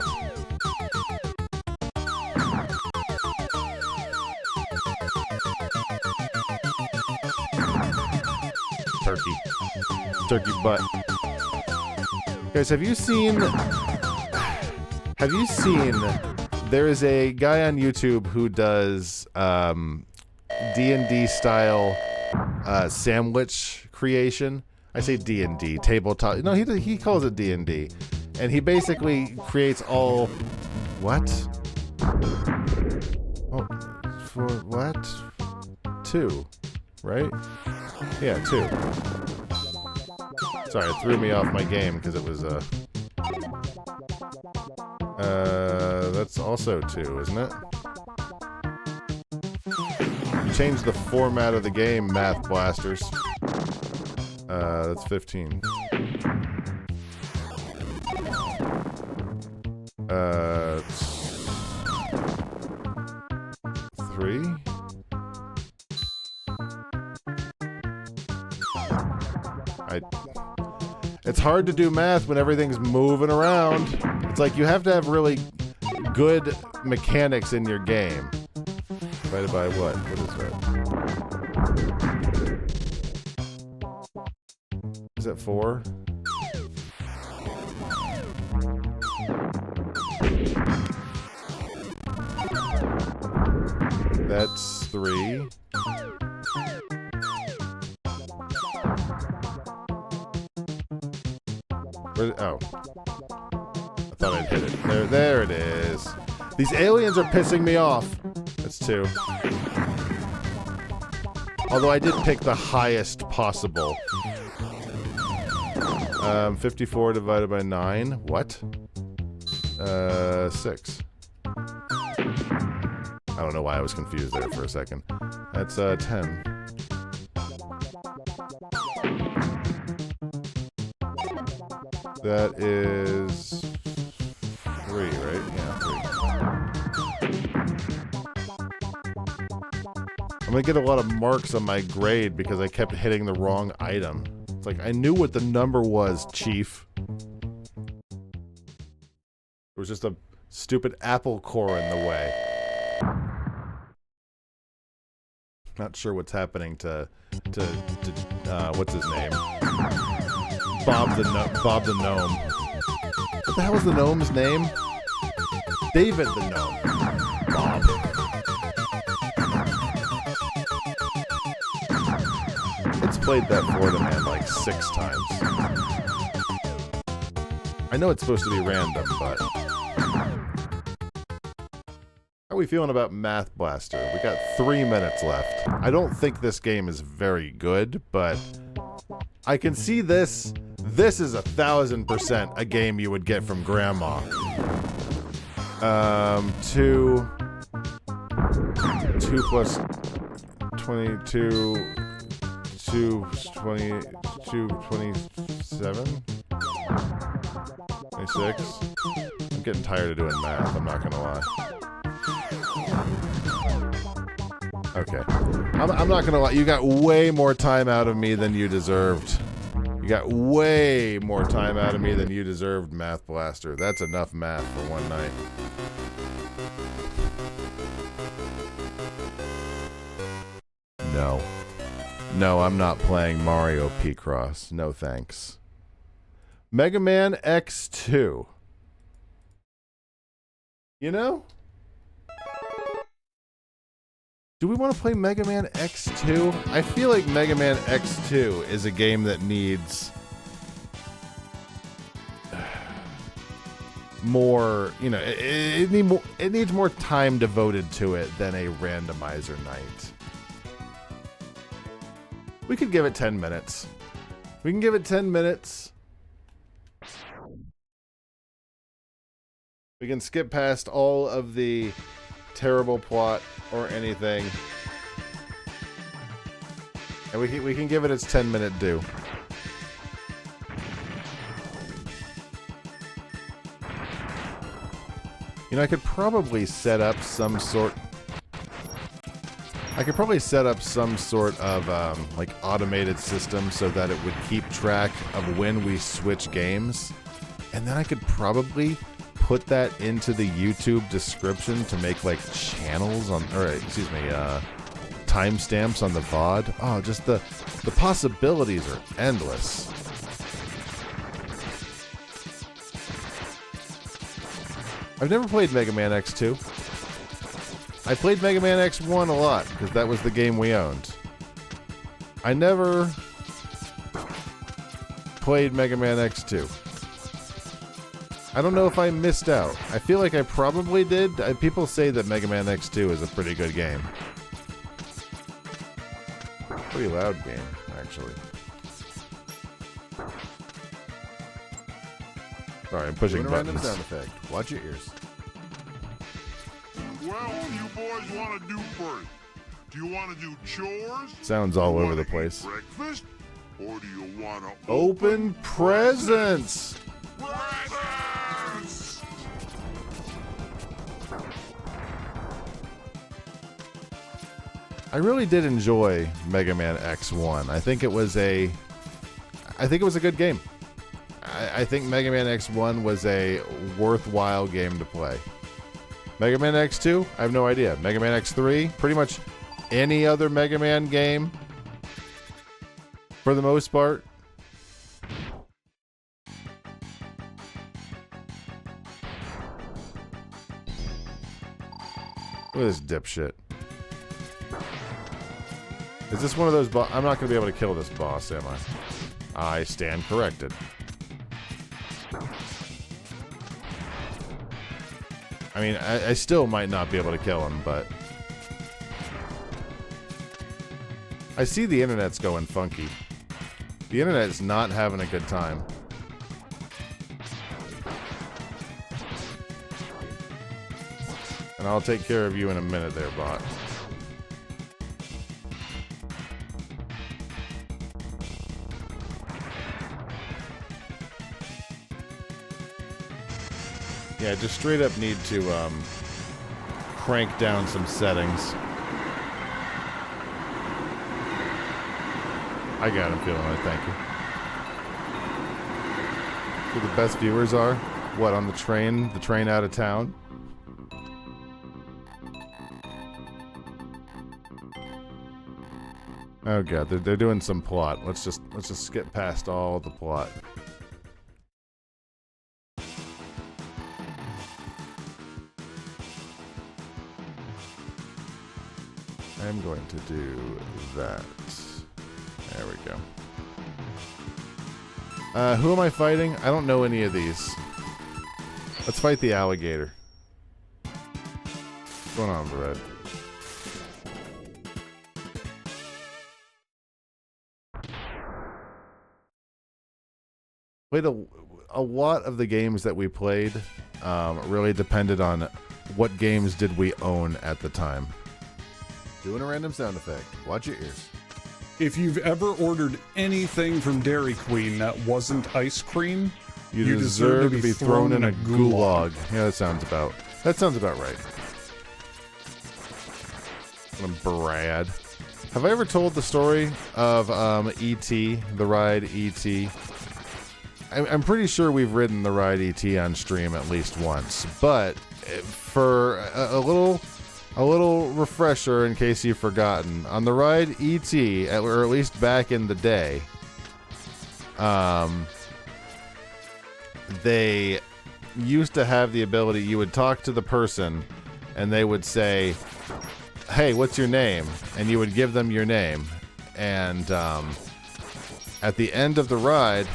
Turkey. Turkey butt. Guys, have you seen... There is a guy on YouTube who does D&D style sandwich creation. I say D&D, tabletop. No, he calls it D&D. And he basically creates all... What? Oh, for what? 2, right? Yeah, 2. Sorry, it threw me off my game because it was, that's also 2, isn't it? Change the format of the game, math blasters. That's 15. 3. It's hard to do math when everything's moving around. It's like you have to have really good mechanics in your game. Divided by what? What is that? Is that 4? That's 3. Oh. I thought I'd hit it. There it is. These aliens are pissing me off. That's 2. Although I did pick the highest possible. 54 divided by 9. What? 6. I don't know why I was confused there for a second. That's 10. That is 3, right? Yeah, 3. I'm gonna get a lot of marks on my grade because I kept hitting the wrong item. It's like, I knew what the number was, Chief. It was just a stupid apple core in the way. Not sure what's happening to what's his name? Bob the Gnome. What the hell was the gnome's name? David the Gnome. Bob. It's played that Florida Man like 6 times. I know it's supposed to be random, but... How are we feeling about Math Blaster? We got 3 minutes left. I don't think this game is very good, but... I can see this. This is 1000% a game you would get from Grandma. 2 plus 22... 20, 27? 26? I'm getting tired of doing math, I'm not gonna lie. Okay. I'm not gonna lie, you got way more time out of me than you deserved. You got way more time out of me than you deserved, Math Blaster. That's enough math for one night. No. No, I'm not playing Mario P-Cross. No thanks. Mega Man X2. You know? Do we want to play Mega Man X2? I feel like Mega Man X2 is a game that needs more, you know, it needs more time devoted to it than a randomizer night. We could give it 10 minutes. We can give it 10 minutes. We can skip past all of the terrible plot or anything. And we can give it its 10-minute due. You know, I could probably set up some sort... I could probably set up some sort of like automated system so that it would keep track of when we switch games, and then I could probably put that into the YouTube description to make like channels on, or excuse me, timestamps on the VOD. Oh, just the possibilities are endless. I've never played Mega Man X2. I played Mega Man X1 a lot, because that was the game we owned. I never played Mega Man X2. I don't know if I missed out. I feel like I probably did. People say that Mega Man X2 is a pretty good game. Pretty loud game, actually. Sorry, I'm pushing buttons. Random sound effect. Watch your ears. Well, what do you boys want to do first? Do you want to do chores? Sounds all over the place. Breakfast? Or do you want to open presents? Presents! I really did enjoy Mega Man X1. I think it was a good game. I think Mega Man X1 was a worthwhile game to play. Mega Man X2? I have no idea. Mega Man X3? Pretty much any other Mega Man game, for the most part. Look at this dipshit. Is this one of those I'm not going to be able to kill this boss, am I? I stand corrected. I mean, I still might not be able to kill him, but... I see the internet's going funky. The internet's not having a good time. And I'll take care of you in a minute there, bot. Yeah, just straight up need to crank down some settings. I got him feeling it, thank you. Who the best viewers are? What, on the train? The train out of town? Oh god, they're doing some plot. Let's just skip past all the plot. I'm going to do that. There we go. Who am I fighting? I don't know any of these. Let's fight the alligator. What's going on, Brad? Played a lot of the games that we played really depended on what games did we own at the time. Doing a random sound effect. Watch your ears. If you've ever ordered anything from Dairy Queen that wasn't ice cream, you deserve to be thrown in a gulag. Yeah, that sounds about right. Brad. Have I ever told the story of E.T., the ride E.T.? I'm pretty sure we've ridden the ride E.T. on stream at least once, but for a little refresher in case you've forgotten, on the ride E.T., or at least back in the day, they used to have the ability, you would talk to the person and they would say, hey, what's your name? And you would give them your name. And at the end of the ride,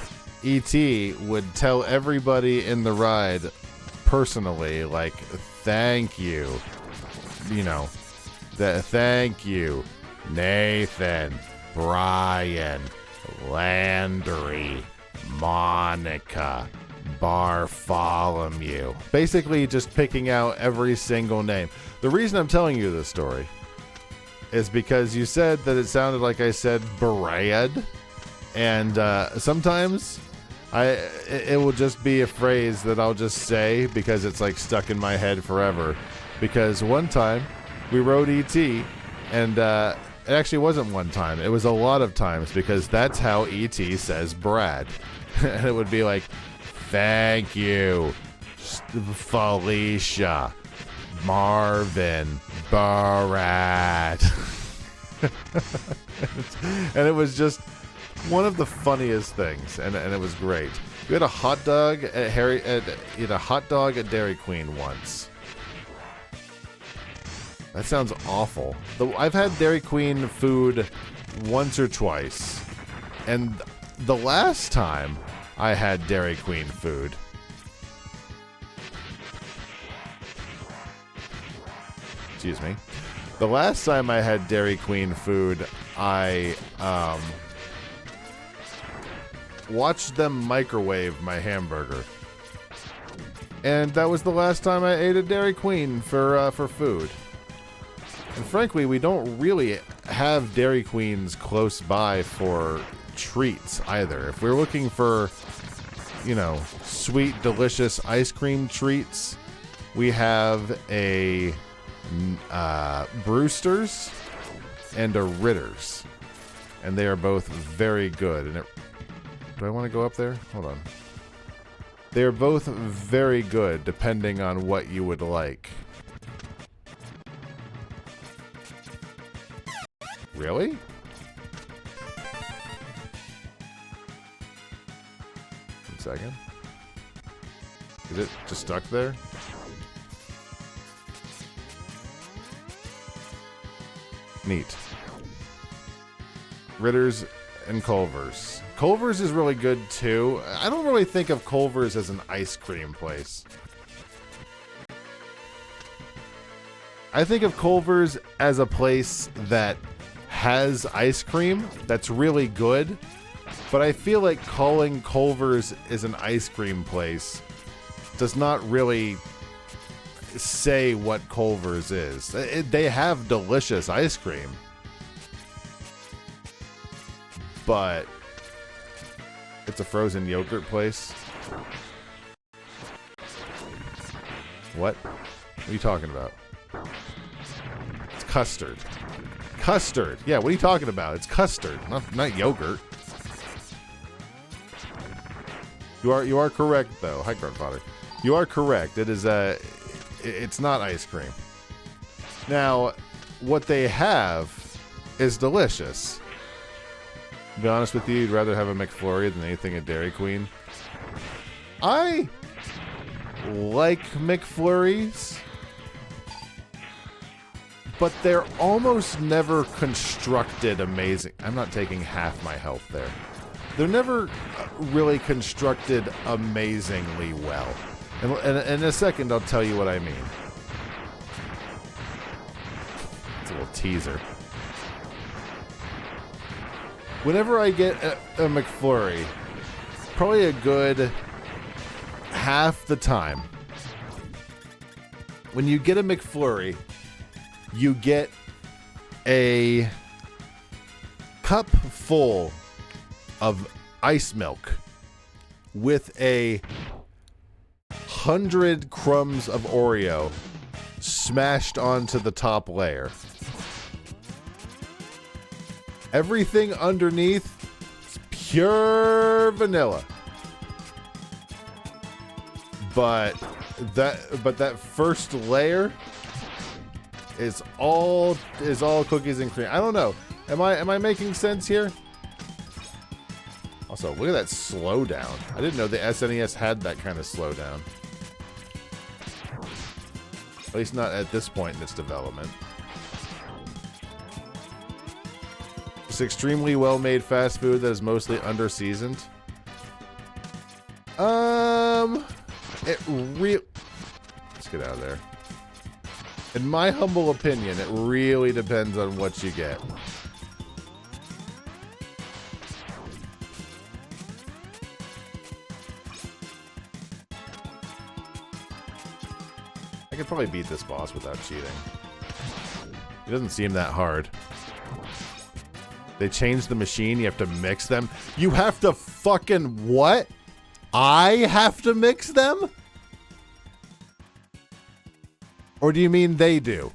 E.T. would tell everybody in the ride personally, like, thank you. You know, thank you, Nathan, Brian, Landry, Monica, Bartholomew. Basically just picking out every single name. The reason I'm telling you this story is because you said that it sounded like I said Brad, and sometimes it will just be a phrase that I'll just say because it's like stuck in my head forever. Because one time we rode E.T. and it actually wasn't one time. It was a lot of times because that's how E.T. says Brad. And it would be like, thank you, Felicia, Marvin, Brad. And it was just one of the funniest things, and it was great. We had a hot dog at Dairy Queen once. That sounds awful. I've had Dairy Queen food once or twice. And the last time I had Dairy Queen food, excuse me. The last time I had Dairy Queen food, I watched them microwave my hamburger. And that was the last time I ate a Dairy Queen for food. And frankly, we don't really have Dairy Queens close by for treats either. If we're looking for, you know, sweet, delicious ice cream treats, we have a Brewster's and a Ritter's. And they are both very good. And do I want to go up there? Hold on. They are both very good depending on what you would like. Really? 1 second. Is it just stuck there? Neat. Ritter's and Culver's. Culver's is really good too. I don't really think of Culver's as an ice cream place. I think of Culver's as a place that has ice cream that's really good, but I feel like calling Culver's is an ice cream place does not really say what Culver's is. They have delicious ice cream, but it's a frozen yogurt place. What are you talking about? It's custard. Custard. Yeah, what are you talking about? It's custard, not yogurt. You are correct though. Hi, Grandfather. You are correct. It is it's not ice cream. Now, what they have is delicious. To be honest with you, you'd rather have a McFlurry than anything at Dairy Queen. I like McFlurries, but they're almost never constructed amazing. I'm not taking half my health there. They're never really constructed amazingly well. And in a second, I'll tell you what I mean. It's a little teaser. Whenever I get a McFlurry, probably a good half the time, when you get a McFlurry, you get a cup full of ice milk with 100 crumbs of Oreo smashed onto the top layer. Everything underneath is pure vanilla. But that first layer is all cookies and cream. I don't know. Am I making sense here? Also, look at that slowdown. I didn't know the SNES had that kind of slowdown. At least not at this point in its development. It's extremely well-made fast food that is mostly under-seasoned. Let's get out of there. In my humble opinion, it really depends on what you get. I could probably beat this boss without cheating. It doesn't seem that hard. They changed the machine. You have to mix them. You have to fucking what? I have to mix them? Or do you mean they do?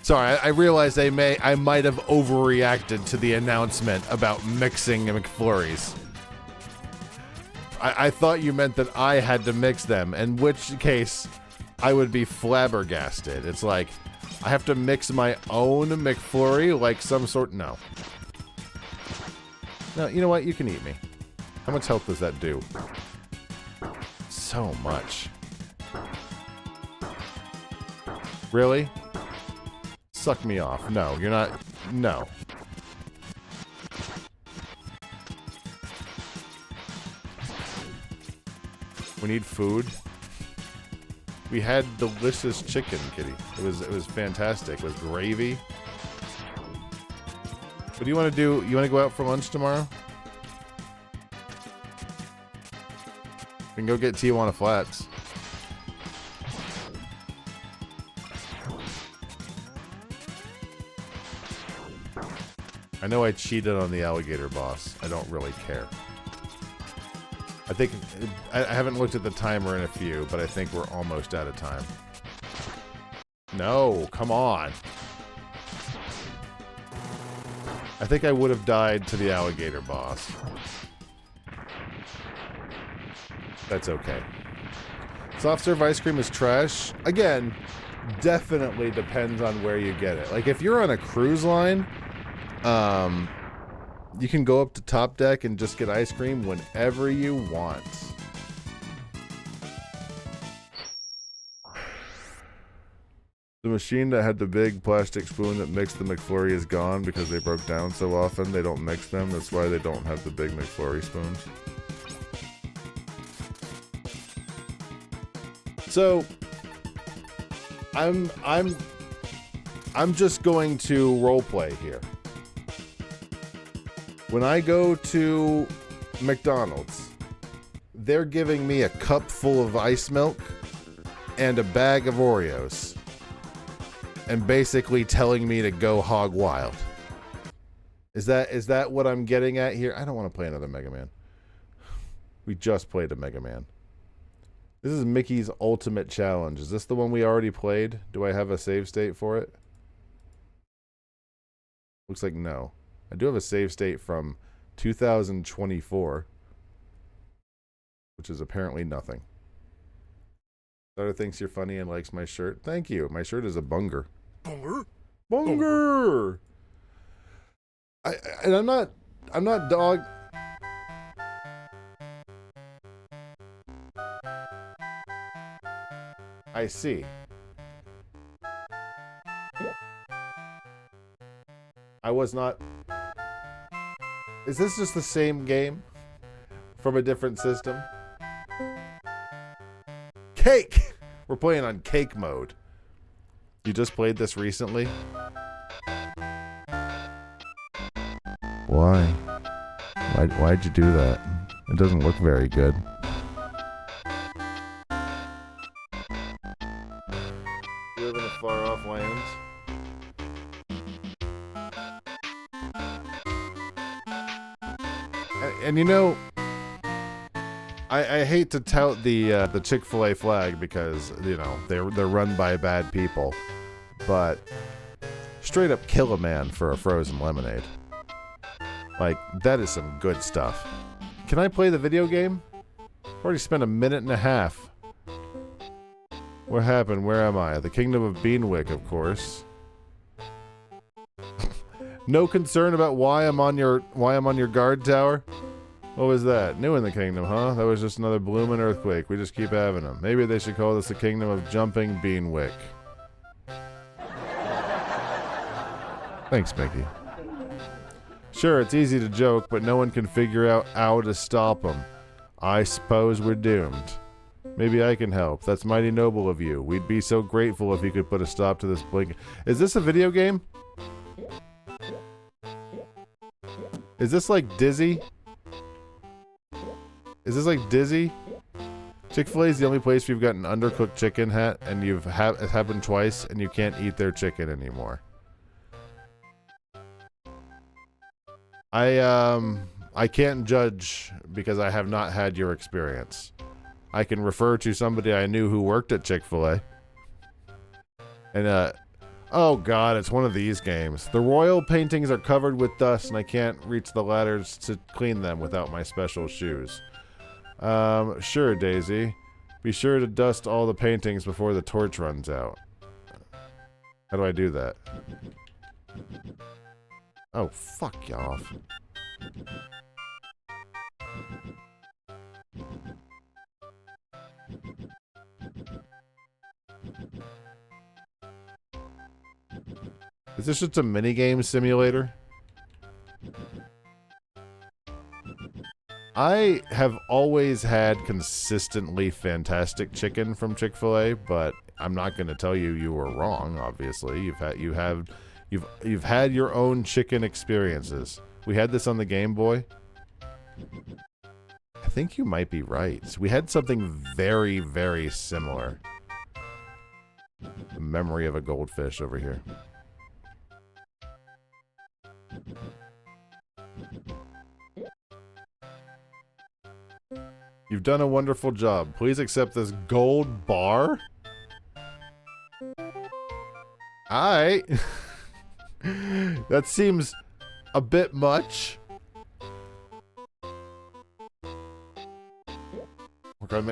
Sorry, I realize I might have overreacted to the announcement about mixing McFlurries. I thought you meant that I had to mix them, in which case I would be flabbergasted. It's like, I have to mix my own McFlurry like some sort... No. No, you know what? You can eat me. How much health does that do? So much. Really? Suck me off. No, you're not... No. We need food. We had delicious chicken, kitty. It was fantastic with gravy. What do you want to do? You want to go out for lunch tomorrow? We can go get Tijuana Flats. I know I cheated on the alligator boss. I don't really care. I think... I haven't looked at the timer in a few, but I think we're almost out of time. No, come on. I think I would have died to the alligator boss. That's okay. Soft serve ice cream is trash. Again, definitely depends on where you get it. Like, if you're on a cruise line... you can go up to Top Deck and just get ice cream whenever you want. The machine that had the big plastic spoon that mixed the McFlurry is gone because they broke down so often they don't mix them. That's why they don't have the big McFlurry spoons. So I'm just going to roleplay here. When I go to McDonald's, they're giving me a cup full of ice milk and a bag of Oreos and basically telling me to go hog wild. Is that what I'm getting at here? I don't want to play another Mega Man. We just played a Mega Man. This is Mickey's Ultimate Challenge. Is this the one we already played? Do I have a save state for it? Looks like no. I do have a save state from 2024, which is apparently nothing. Starter thinks you're funny and likes my shirt. Thank you. My shirt is a bunger. Bunger? Bunger. I'm not dog. I see. I was not. Is this just the same game from a different system? Cake! We're playing on cake mode. You just played this recently? Why? Why'd you do that? It doesn't look very good. You live in a far-off land? And you know, I hate to tout the Chick-fil-A flag because, you know, they're run by bad people, but straight up kill a man for a frozen lemonade. Like, that is some good stuff. Can I play the video game? I've already spent a minute and a half. What happened? Where am I? The Kingdom of Beanwick, of course. No concern about why I'm on your guard tower? What was that? New in the kingdom, huh? That was just another bloomin' earthquake. We just keep having them. Maybe they should call this the Kingdom of Jumping Beanwick. Thanks, Mickey. Sure, it's easy to joke, but no one can figure out how to stop them. I suppose we're doomed. Maybe I can help. That's mighty noble of you. We'd be so grateful if you could put a stop to this blink. Is this a video game? Is this like Dizzy? Is this like Dizzy? Chick-fil-A is the only place where you've got an undercooked chicken hat, and it happened twice, and you can't eat their chicken anymore. I can't judge because I have not had your experience. I can refer to somebody I knew who worked at Chick-fil-A. And, oh god, it's one of these games. The royal paintings are covered with dust and I can't reach the ladders to clean them without my special shoes. Sure, Daisy. Be sure to dust all the paintings before the torch runs out. How do I do that? Oh, fuck you off. Is this just a minigame simulator? I have always had consistently fantastic chicken from Chick-fil-A, but I'm not going to tell you you were wrong. Obviously, you've had your own chicken experiences. We had this on the Game Boy. I think you might be right. We had something very, very similar. The memory of a goldfish over here. You've done a wonderful job. Please accept this gold bar. Alright. That seems a bit much.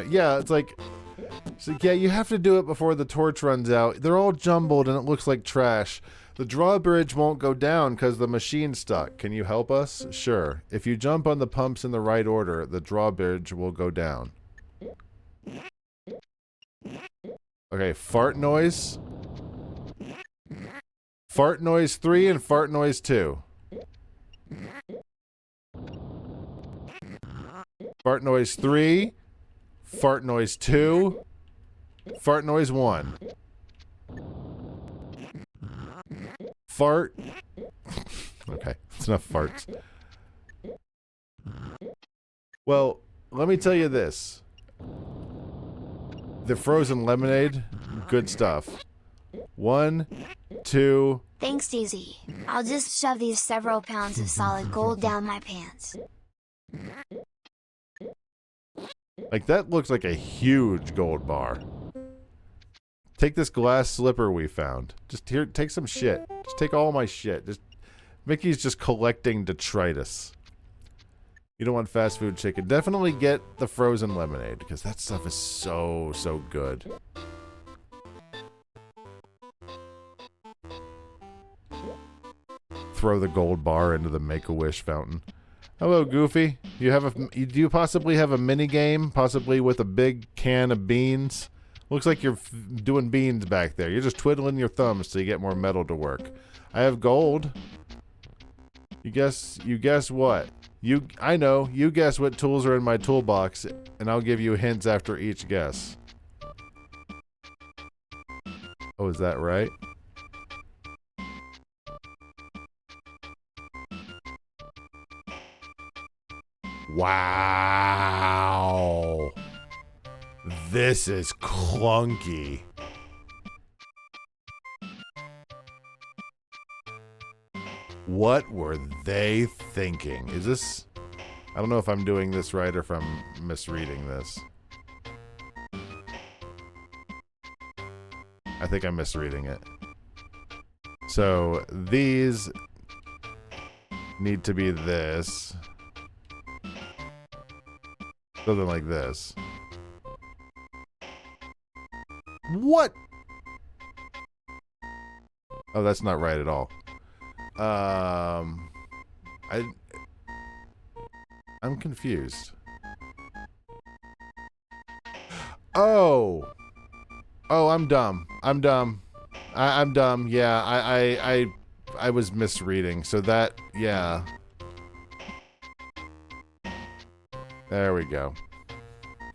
Yeah, it's like, yeah, you have to do it before the torch runs out. They're all jumbled and it looks like trash. The drawbridge won't go down because the machine's stuck. Can you help us? Sure. If you jump on the pumps in the right order, the drawbridge will go down. Okay, fart noise. Fart noise 3 and fart noise 2. Fart noise 3. Fart noise 2. Fart noise 1. Fart. Okay, it's enough farts. Well, let me tell you this. The frozen lemonade, good stuff. 1, 2. Thanks, Daisy. I'll just shove these several pounds of solid gold down my pants. Like, that looks like a huge gold bar. Take this glass slipper we found. Just here, take some shit. Just take all my shit. Just Mickey's just collecting detritus. You don't want fast food chicken. Definitely get the frozen lemonade because that stuff is so, so good. Throw the gold bar into the Make-A-Wish fountain. Hello, Goofy. Do you possibly have a mini game, possibly with a big can of beans? Looks like you're doing beans back there. You're just twiddling your thumbs so you get more metal to work. I have gold. You guess what? I know. You guess what tools are in my toolbox, and I'll give you hints after each guess. Oh, is that right? Wow. This is clunky. What were they thinking? Is this... I don't know if I'm doing this right or if I'm misreading this. I think I'm misreading it. So, these need to be this. Something like this. What? Oh, that's not right at all. I'm confused. Oh, I'm dumb. I'm dumb. I'm dumb. Yeah, I was misreading. So that, yeah. There we go.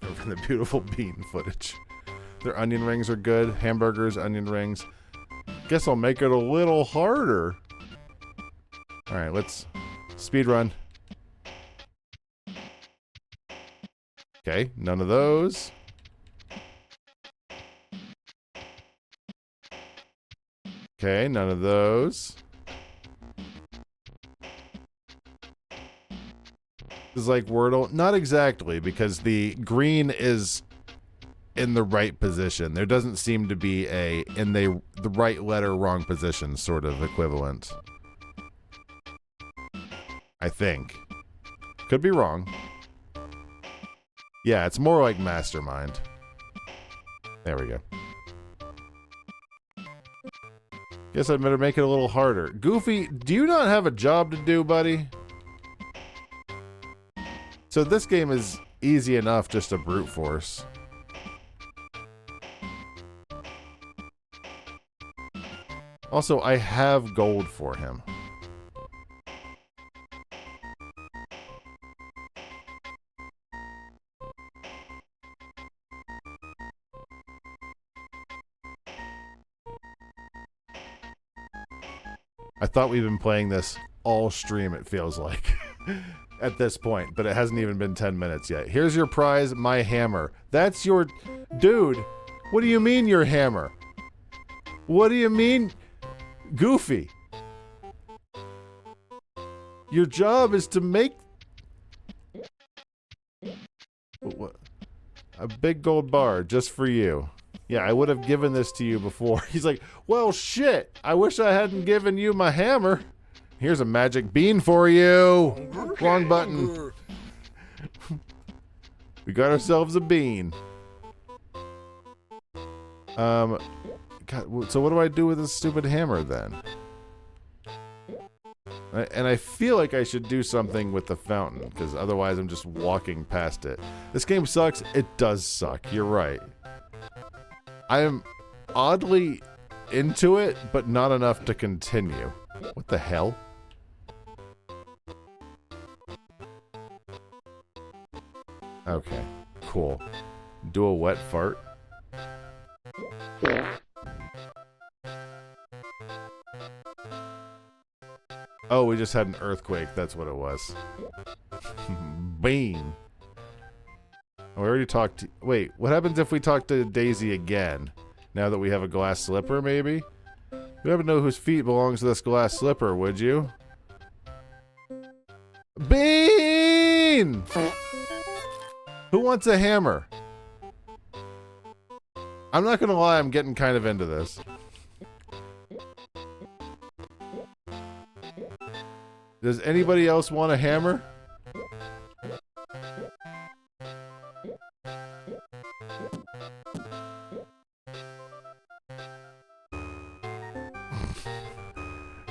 Over the beautiful bean footage. Their onion rings are good. Hamburgers, onion rings. Guess I'll make it a little harder. Alright, let's speed run. Okay, none of those. Okay, none of those. This is like Wordle. Not exactly, because the green is in the right position. There doesn't seem to be a in the right letter, wrong position sort of equivalent. I think. Could be wrong. Yeah, it's more like Mastermind. There we go. Guess I'd better make it a little harder. Goofy, do you not have a job to do, buddy? So this game is easy enough, just a brute force. Also, I have gold for him. I thought we've been playing this all stream, it feels like, at this point, but it hasn't even been 10 minutes yet. Here's your prize, my hammer. That's your... Dude, what do you mean your hammer? What do you mean... Goofy. Your job is to make... What? A big gold bar just for you. Yeah, I would have given this to you before. He's like, well, shit. I wish I hadn't given you my hammer. Here's a magic bean for you. Wrong button. We got ourselves a bean. God, so what do I do with this stupid hammer then? And I feel like I should do something with the fountain, because otherwise I'm just walking past it. This game sucks. It does suck. You're right. I am oddly into it, but not enough to continue. What the hell? Okay, cool. Do a wet fart. Oh, we just had an earthquake. That's what it was. Bean. Oh, we already talked to... Wait, what happens if we talk to Daisy again? Now that we have a glass slipper, maybe? You happen to know whose feet belongs to this glass slipper, would you? Bean! Who wants a hammer? I'm not gonna lie, I'm getting kind of into this. Does anybody else want a hammer?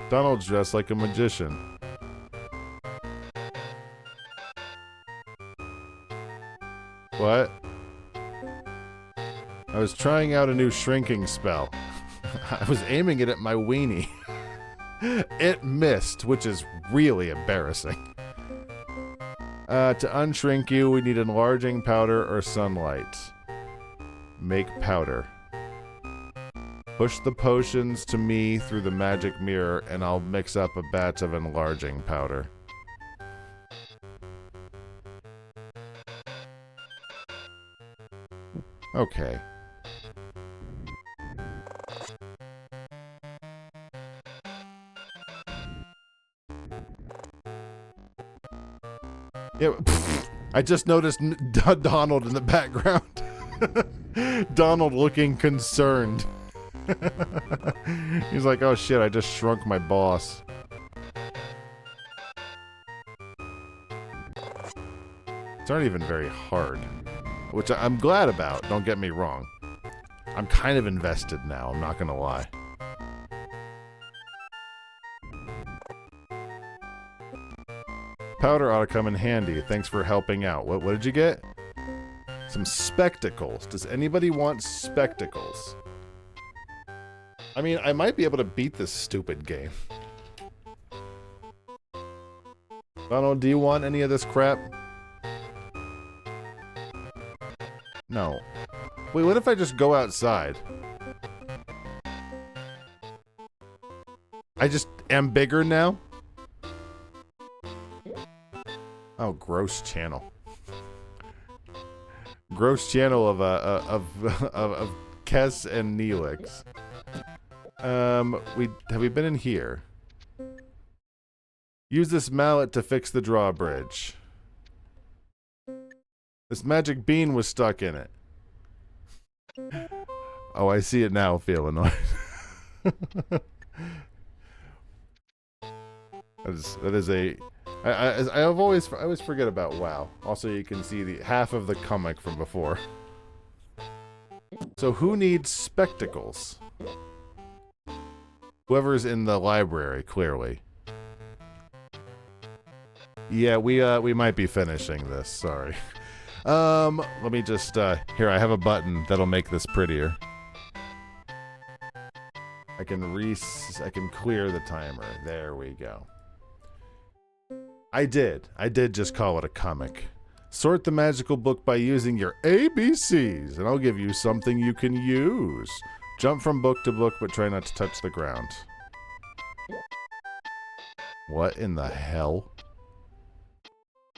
Donald's dressed like a magician. What? I was trying out a new shrinking spell. I was aiming it at my weenie. It missed, which is really embarrassing. To unshrink you, we need enlarging powder or sunlight. Make powder. Push the potions to me through the magic mirror, and I'll mix up a batch of enlarging powder. Okay. Yeah, I just noticed Donald in the background. Donald looking concerned. He's like, oh shit, I just shrunk my boss. It's not even very hard. Which I'm glad about, don't get me wrong. I'm kind of invested now, I'm not gonna lie. Powder ought to come in handy. Thanks for helping out. What did you get? Some spectacles. Does anybody want spectacles? I mean, I might be able to beat this stupid game. Donald, do you want any of this crap? No. Wait, what if I just go outside? I just am bigger now? Oh, gross channel. Gross channel of Kess and Neelix. Have we been in here? Use this mallet to fix the drawbridge. This magic bean was stuck in it. Oh, I see it now, Feelanoid. that is a... I always forget about WoW. Also, you can see the half of the comic from before. So who needs spectacles? Whoever's in the library, clearly. Yeah, we might be finishing this. Sorry. Let me just here. I have a button that'll make this prettier. I can clear the timer. There we go. I did just call it a comic. Sort the magical book by using your ABCs, and I'll give you something you can use. Jump from book to book, but try not to touch the ground. What in the hell?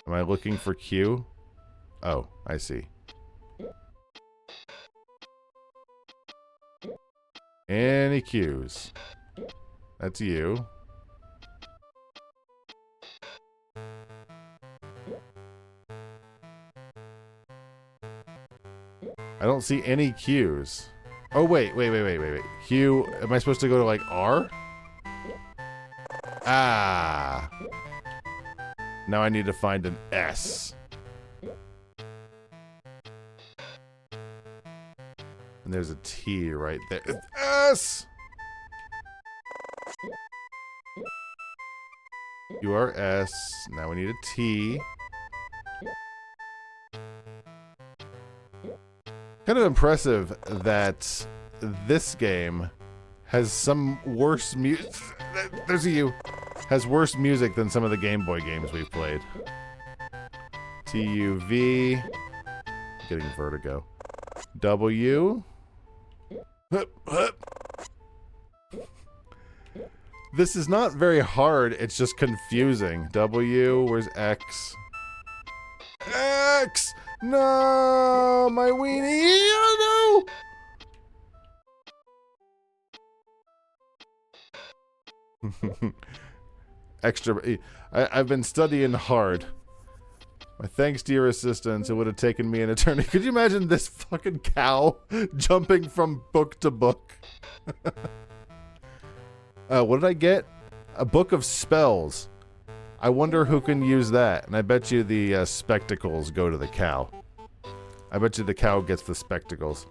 Am I looking for Q? Oh, I see. Any Qs? That's you. I don't see any Qs. Oh, wait. Q, am I supposed to go to, like, R? Ah. Now I need to find an S. And there's a T right there. S! You are S. Now we need a T. Kind of impressive that this game has some worse music. There's a U. Has worse music than some of the Game Boy games we've played. TUV. Getting vertigo. W. Hup, hup. This is not very hard, it's just confusing. W, where's X? X! No! My weenie! Oh, no! Extra. I've been studying hard. My thanks to your assistance, it would have taken me an eternity. Could you imagine this fucking cow jumping from book to book? What did I get? A book of spells. I wonder who can use that. And I bet you the spectacles go to the cow. I bet you the cow gets the spectacles.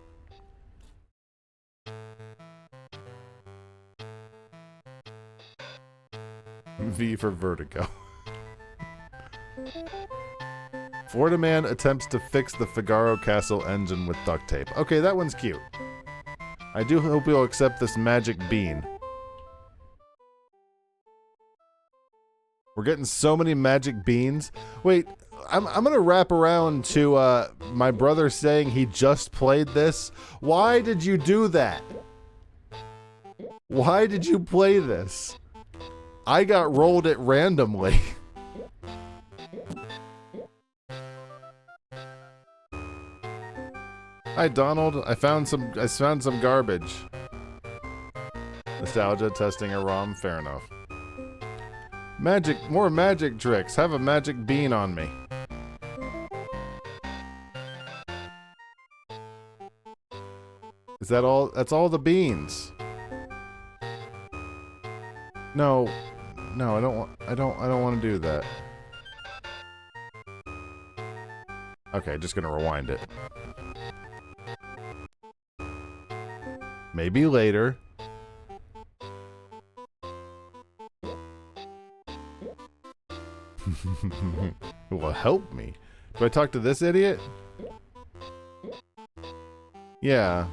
V for vertigo. Florida man attempts to fix the Figaro Castle engine with duct tape. Okay, that one's cute. I do hope you'll accept this magic bean. We're getting so many magic beans. Wait, I'm gonna wrap around to my brother saying he just played this. Why did you do that? Why did you play this? I got rolled it randomly. Hi Donald, I found some garbage. Nostalgia testing a ROM, fair enough. Magic, more magic tricks. Have a magic bean on me. Is that all? That's all the beans. No, no, I don't want to do that. Okay, just gonna rewind it. Maybe later. Well, help me. Do I talk to this idiot? Yeah.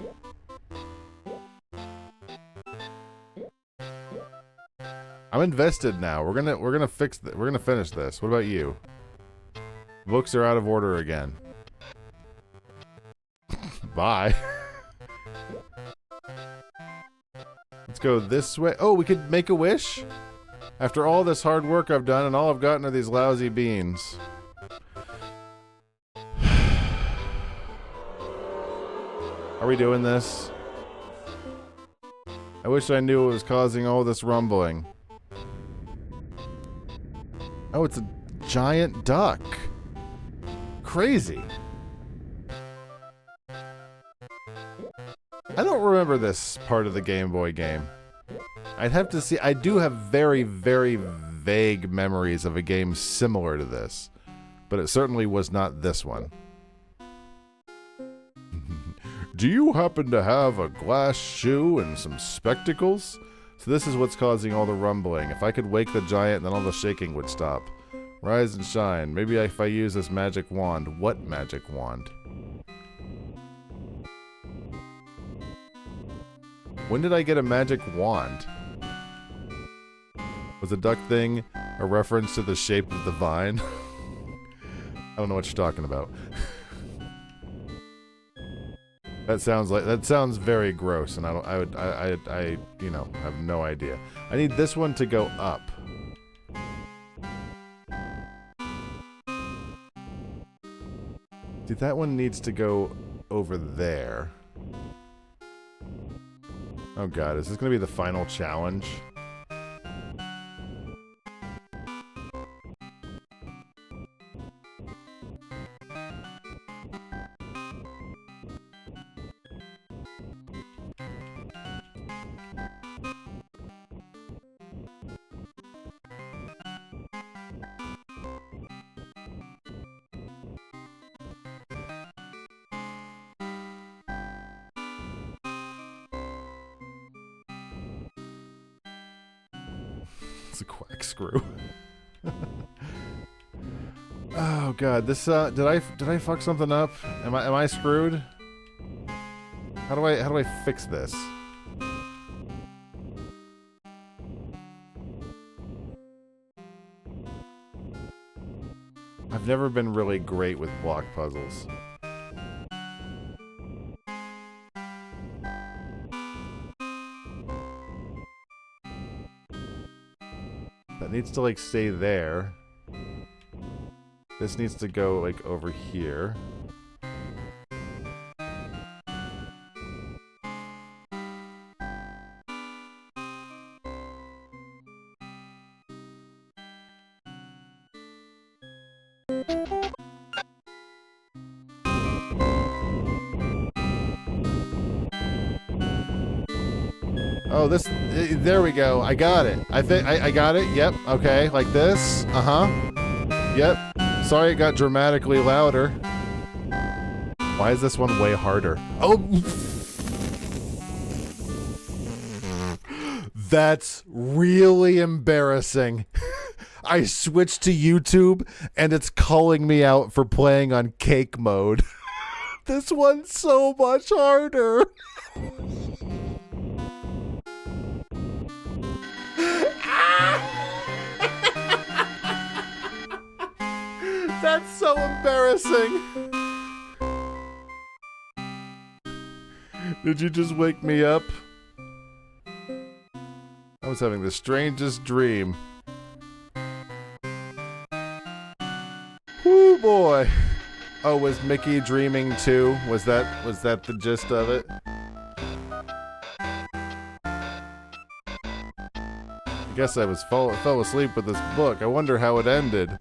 I'm invested now. We're gonna fix this. We're gonna finish this. What about you? Books are out of order again. Bye. Let's go this way. Oh, we could make a wish? After all this hard work I've done and all I've gotten are these lousy beans. Are we doing this? I wish I knew what was causing all this rumbling. Oh, it's a giant duck. Crazy. I don't remember this part of the Game Boy game. I'd have to see. I do have very, very vague memories of a game similar to this, but it certainly was not this one. Do you happen to have a glass shoe and some spectacles? So this is what's causing all the rumbling. If I could wake the giant, then all the shaking would stop. Rise and shine. Maybe if I use this magic wand. What magic wand? When did I get a magic wand? Was the duck thing a reference to the shape of the vine? I don't know what you're talking about. That sounds very gross, and I you know, have no idea. I need this one to go up. See, that one needs to go over there. Oh god, is this gonna be the final challenge? It's a quack screw. Oh god, this did I fuck something up? Am I screwed? How do I fix this? I've never been really great with block puzzles. That needs to like stay there. This needs to go like over here. Oh, this, there we go. I got it. I think I got it. Yep. Okay. Like this. Yep. Sorry it got dramatically louder. Why is this one way harder? Oh! That's really embarrassing. I switched to YouTube and it's calling me out for playing on cake mode. This one's so much harder. That's so embarrassing. Did you just wake me up? I was having the strangest dream. Whoo boy. Oh, was Mickey dreaming too? Was that the gist of it? I guess I fell asleep with this book. I wonder how it ended.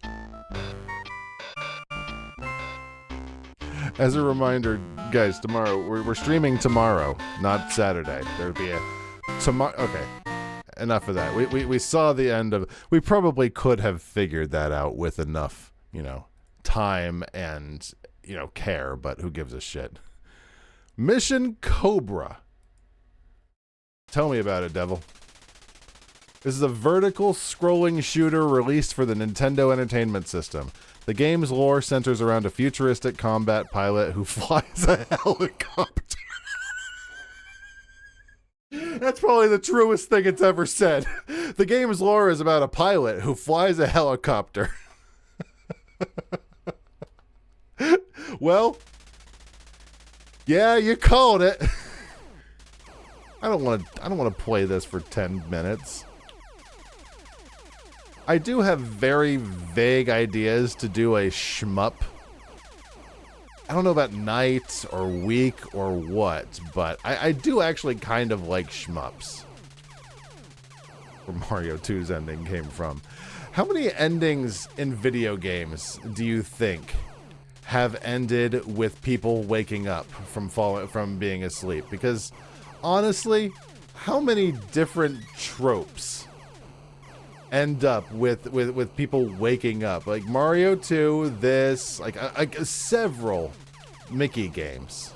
As a reminder, guys, tomorrow we're streaming tomorrow, not Saturday. There'll be a tomorrow. Okay, enough of that. We saw the end of. We probably could have figured that out with enough, time and care. But who gives a shit? Mission Cobra. Tell me about it, Devil. This is a vertical scrolling shooter released for the Nintendo Entertainment System. The game's lore centers around a futuristic combat pilot who flies a helicopter. That's probably the truest thing it's ever said. The game's lore is about a pilot who flies a helicopter. Well, yeah, you called it. I don't want to play this for 10 minutes. I do have very vague ideas to do a shmup. I don't know about night or week or what, but I do actually kind of like shmups. Where Mario 2's ending came from. How many endings in video games do you think have ended with people waking up from being asleep? Because honestly, how many different tropes end up with people waking up? Like Mario 2, this, like several Mickey games.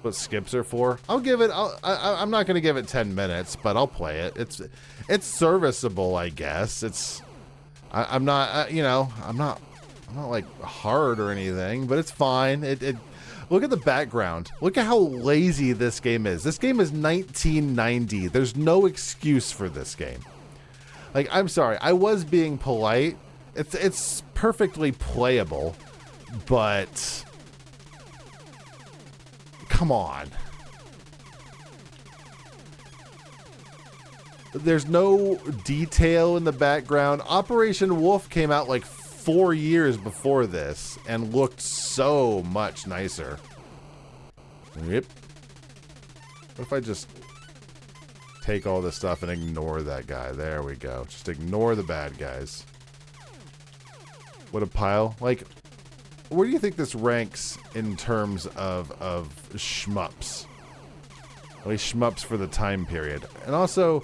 What skips are for? I'll give it. I'm not going to give it 10 minutes, but I'll play it. It's serviceable, I guess. I'm not. I'm not like hard or anything, but it's fine. Look at the background. Look at how lazy this game is. This game is 1990. There's no excuse for this game. Like, I'm sorry, I was being polite. It's perfectly playable, but come on. There's no detail in the background. Operation Wolf came out like 4 years before this and looked so much nicer. Yep. What if I just take all this stuff and ignore that guy? There we go. Just ignore the bad guys. What a pile. Like, where do you think this ranks in terms of shmups? At least shmups for the time period. And also,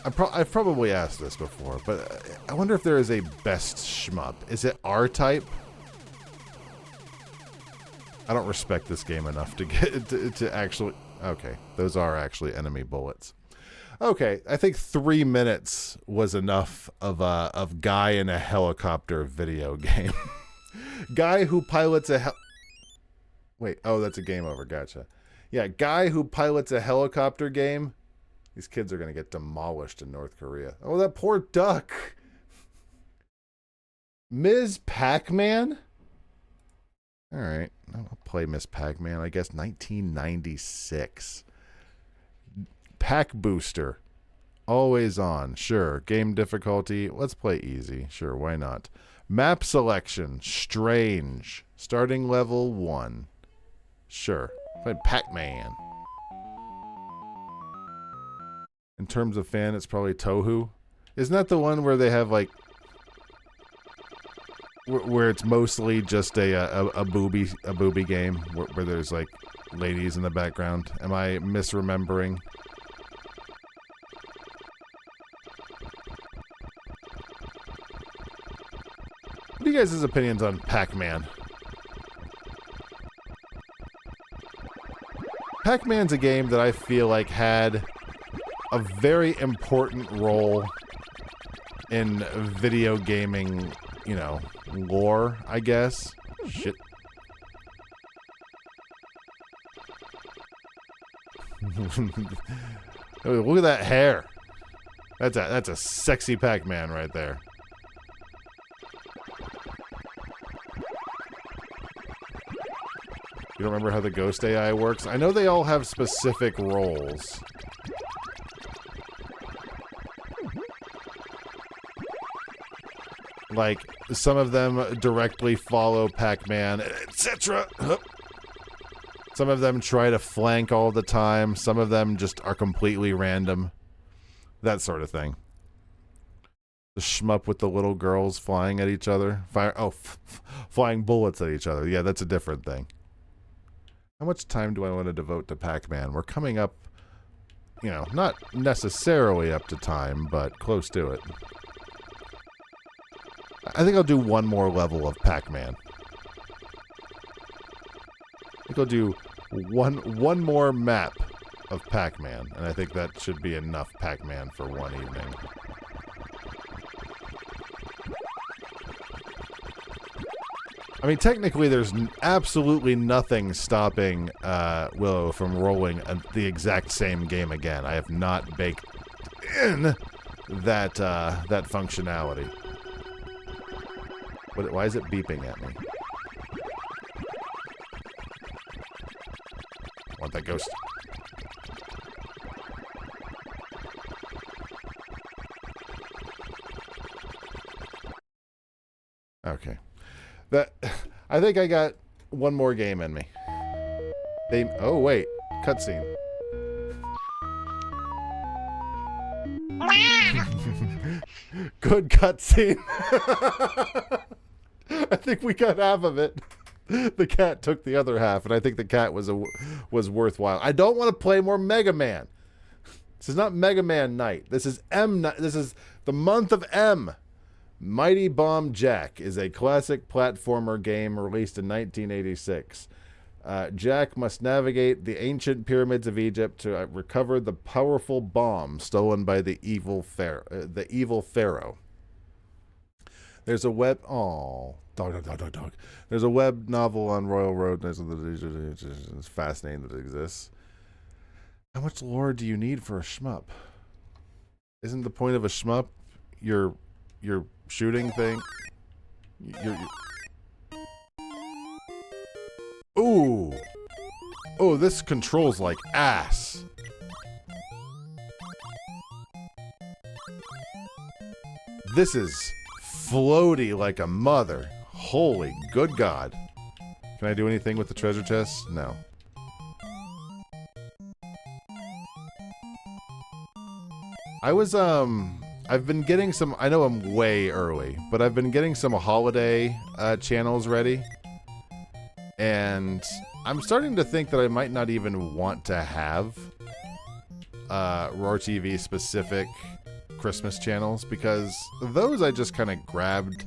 I've probably asked this before, but I wonder if there is a best shmup. Is it R-Type? I don't respect this game enough to get to actually... Okay, those are actually enemy bullets. Okay, I think 3 minutes was enough of guy in a helicopter video game. Guy who pilots a Wait, oh, that's a game over. Gotcha. Yeah, guy who pilots a helicopter game. These kids are going to get demolished in North Korea. Oh, that poor duck. Ms. Pac-Man? All right, I'll play Miss Pac-Man. I guess 1996. Pack Booster. Always on. Sure. Game difficulty. Let's play easy. Sure, why not? Map selection. Strange. Starting level 1. Sure. Play Pac-Man. In terms of fan, it's probably Tohu. Isn't that the one where they have like... where it's mostly just a booby game where there's like ladies in the background? Am I misremembering? are you guys' opinions on Pac-Man? Pac-Man's a game that I feel like had a very important role in video gaming, you know, lore, I guess. Shit. Look at that hair. That's a sexy Pac-Man right there. You don't remember how the ghost AI works? I know they all have specific roles. Like, some of them directly follow Pac-Man, etc. Some of them try to flank all the time. Some of them just are completely random. That sort of thing. The shmup with the little girls flying at each other. Flying bullets at each other. Yeah, that's a different thing. How much time do I want to devote to Pac-Man? We're coming up, you know, not necessarily up to time, but close to it. I think I'll do one more level of Pac-Man. I think I'll do one more map of Pac-Man, and I think that should be enough Pac-Man for one evening. I mean, technically, there's absolutely nothing stopping Willow from rolling the exact same game again. I have not baked in that functionality. Why is it beeping at me? I want that ghost. Okay. I think I got one more game in me. Oh wait, cutscene. Good cutscene. I think we got half of it. The cat took the other half, and I think the cat was worthwhile. I don't want to play more Mega Man. This is not Mega Man night. This is M. This is the month of M. Mighty Bomb Jack is a classic platformer game released in 1986. Jack must navigate the ancient pyramids of Egypt to recover the powerful bomb stolen by the evil pharaoh. There's a web. Oh, dog. There's a web novel on Royal Road. It's fascinating that it exists. How much lore do you need for a shmup? Isn't the point of a shmup your shooting thing? Ooh. Oh, this controls like ass. This is floaty like a mother. Holy good God. Can I do anything with the treasure chest? No. I've been getting some, I know I'm way early, but I've been getting some holiday channels ready. And I'm starting to think that I might not even want to have Roar TV specific Christmas channels, because those I just kind of grabbed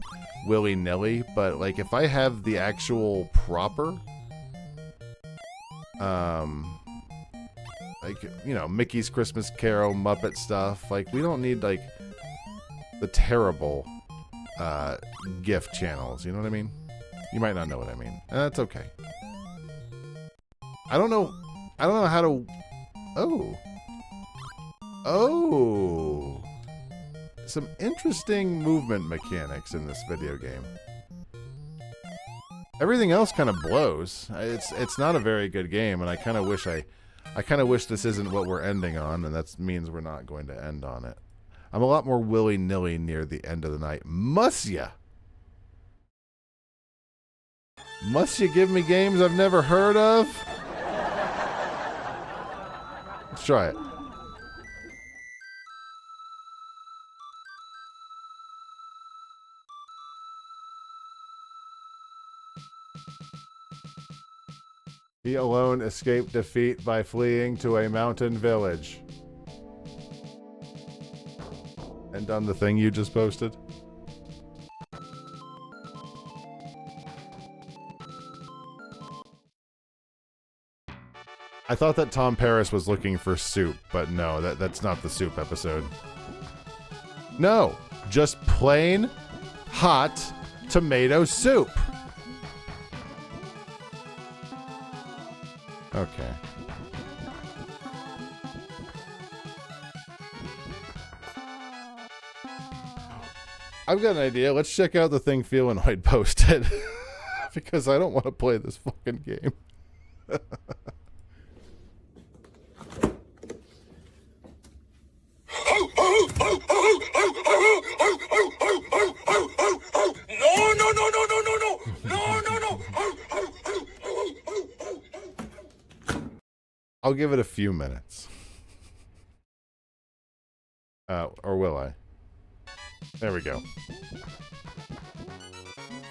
willy-nilly. But like, if I have the actual proper like, you know, Mickey's Christmas Carol, Muppet stuff, like, we don't need like the terrible gift channels, you know what I mean? You might not know what I mean, and that's okay. I don't know how to. Oh, some interesting movement mechanics in this video game. Everything else kind of blows. It's not a very good game, and I kind of wish this isn't what we're ending on, and that means we're not going to end on it. I'm a lot more willy-nilly near the end of the night. Must ya give me games I've never heard of? Let's try it. He alone escaped defeat by fleeing to a mountain village. And done the thing you just posted. I thought that Tom Paris was looking for soup, but no, that's not the soup episode. No, just plain hot tomato soup. Okay. I've got an idea. Let's check out the thing Feelanoid posted. Because I don't want to play this fucking game. I'll give it a few minutes. Or will I? There we go.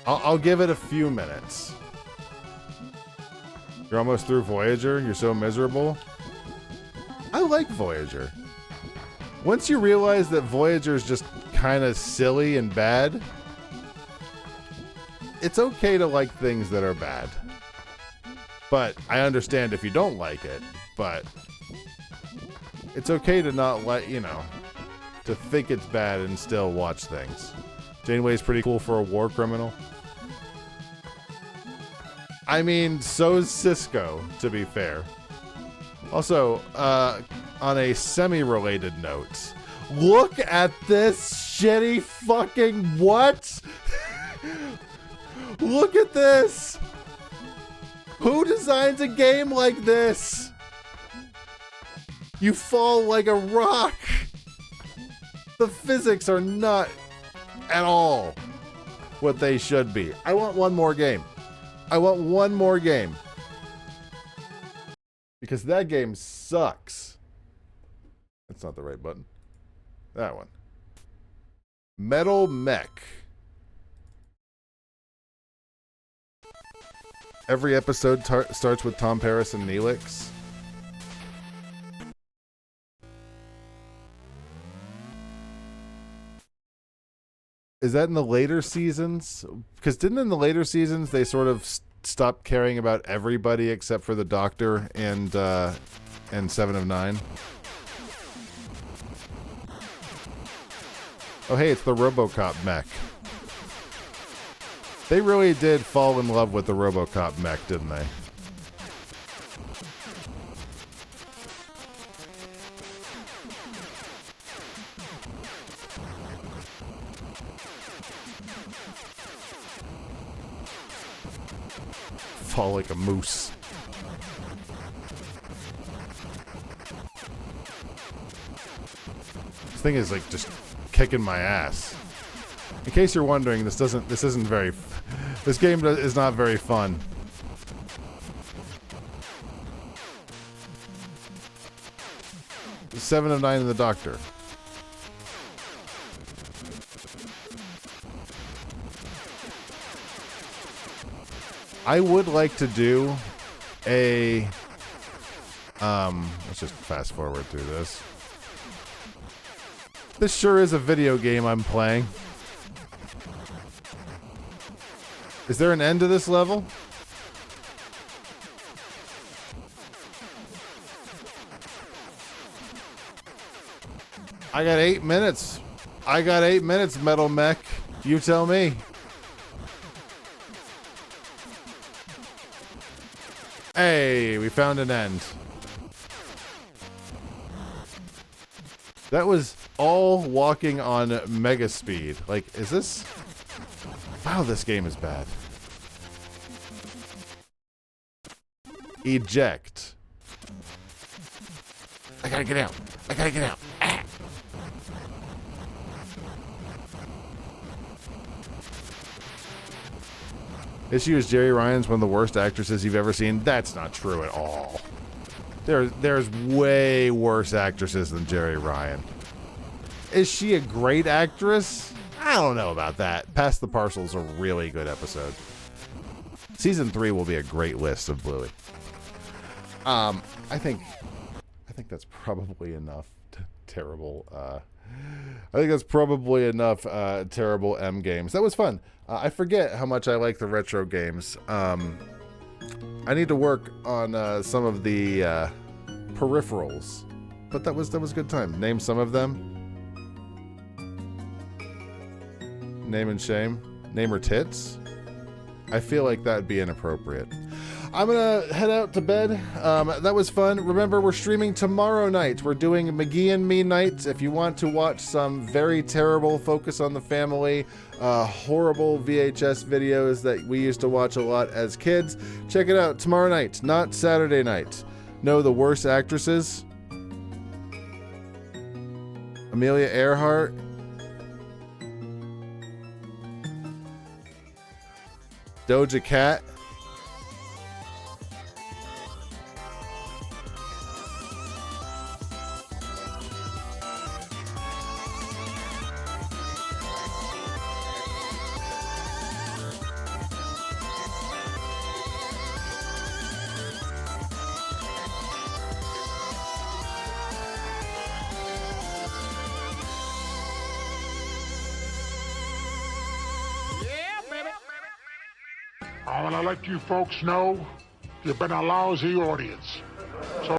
I'll give it a few minutes. You're almost through Voyager? You're so miserable? I like Voyager. Once you realize that Voyager is just kind of silly and bad, it's okay to like things that are bad. But I understand if you don't like it, but it's okay to not like, you know, to think it's bad and still watch things. Janeway's pretty cool for a war criminal. I mean, so's Cisco, to be fair. Also, on a semi-related note, look at this shitty fucking what? Look at this! Who designs a game like this? You fall like a rock! The physics are not at all what they should be. I want one more game. I want one more game. Because that game sucks. That's not the right button. That one. Metal Mech. Every episode starts with Tom Paris and Neelix. Is that in the later seasons? Because didn't in the later seasons they sort of stop caring about everybody except for the Doctor and 7 of 9? Oh hey, it's the RoboCop mech. They really did fall in love with the RoboCop mech, didn't they? Fall like a moose. This thing is like just kicking my ass. In case you're wondering, this game is not very fun. The 7 of 9 and the Doctor. I would like to do a let's just fast forward through this. This sure is a video game I'm playing. Is there an end to this level? I got 8 minutes. I got 8 minutes, Metal Mech. You tell me. Hey, we found an end. That was all walking on mega speed. Like, is this... Wow, this game is bad. Eject. I gotta get out. I gotta get out. Ah. Issue is Jerry Ryan's one of the worst actresses you've ever seen. That's not true at all. There's way worse actresses than Jerry Ryan. Is she a great actress? I don't know about that. Pass the Parcel's a really good episode. Season 3 will be a great list of Bluey. I think that's probably enough terrible. I think that's probably enough terrible M games. That was fun. I forget how much I like the retro games. I need to work on some of the peripherals, but that was a good time. Name some of them. Name and shame. Name her tits. I feel like that'd be inappropriate. I'm gonna head out to bed. That was fun. Remember, we're streaming tomorrow night. We're doing McGee and Me nights. If you want to watch some very terrible Focus on the Family, horrible VHS videos that we used to watch a lot as kids, check it out tomorrow night, not Saturday night. Know the worst actresses? Amelia Earhart. Doja Cat. I want to let you folks know you've been a lousy audience.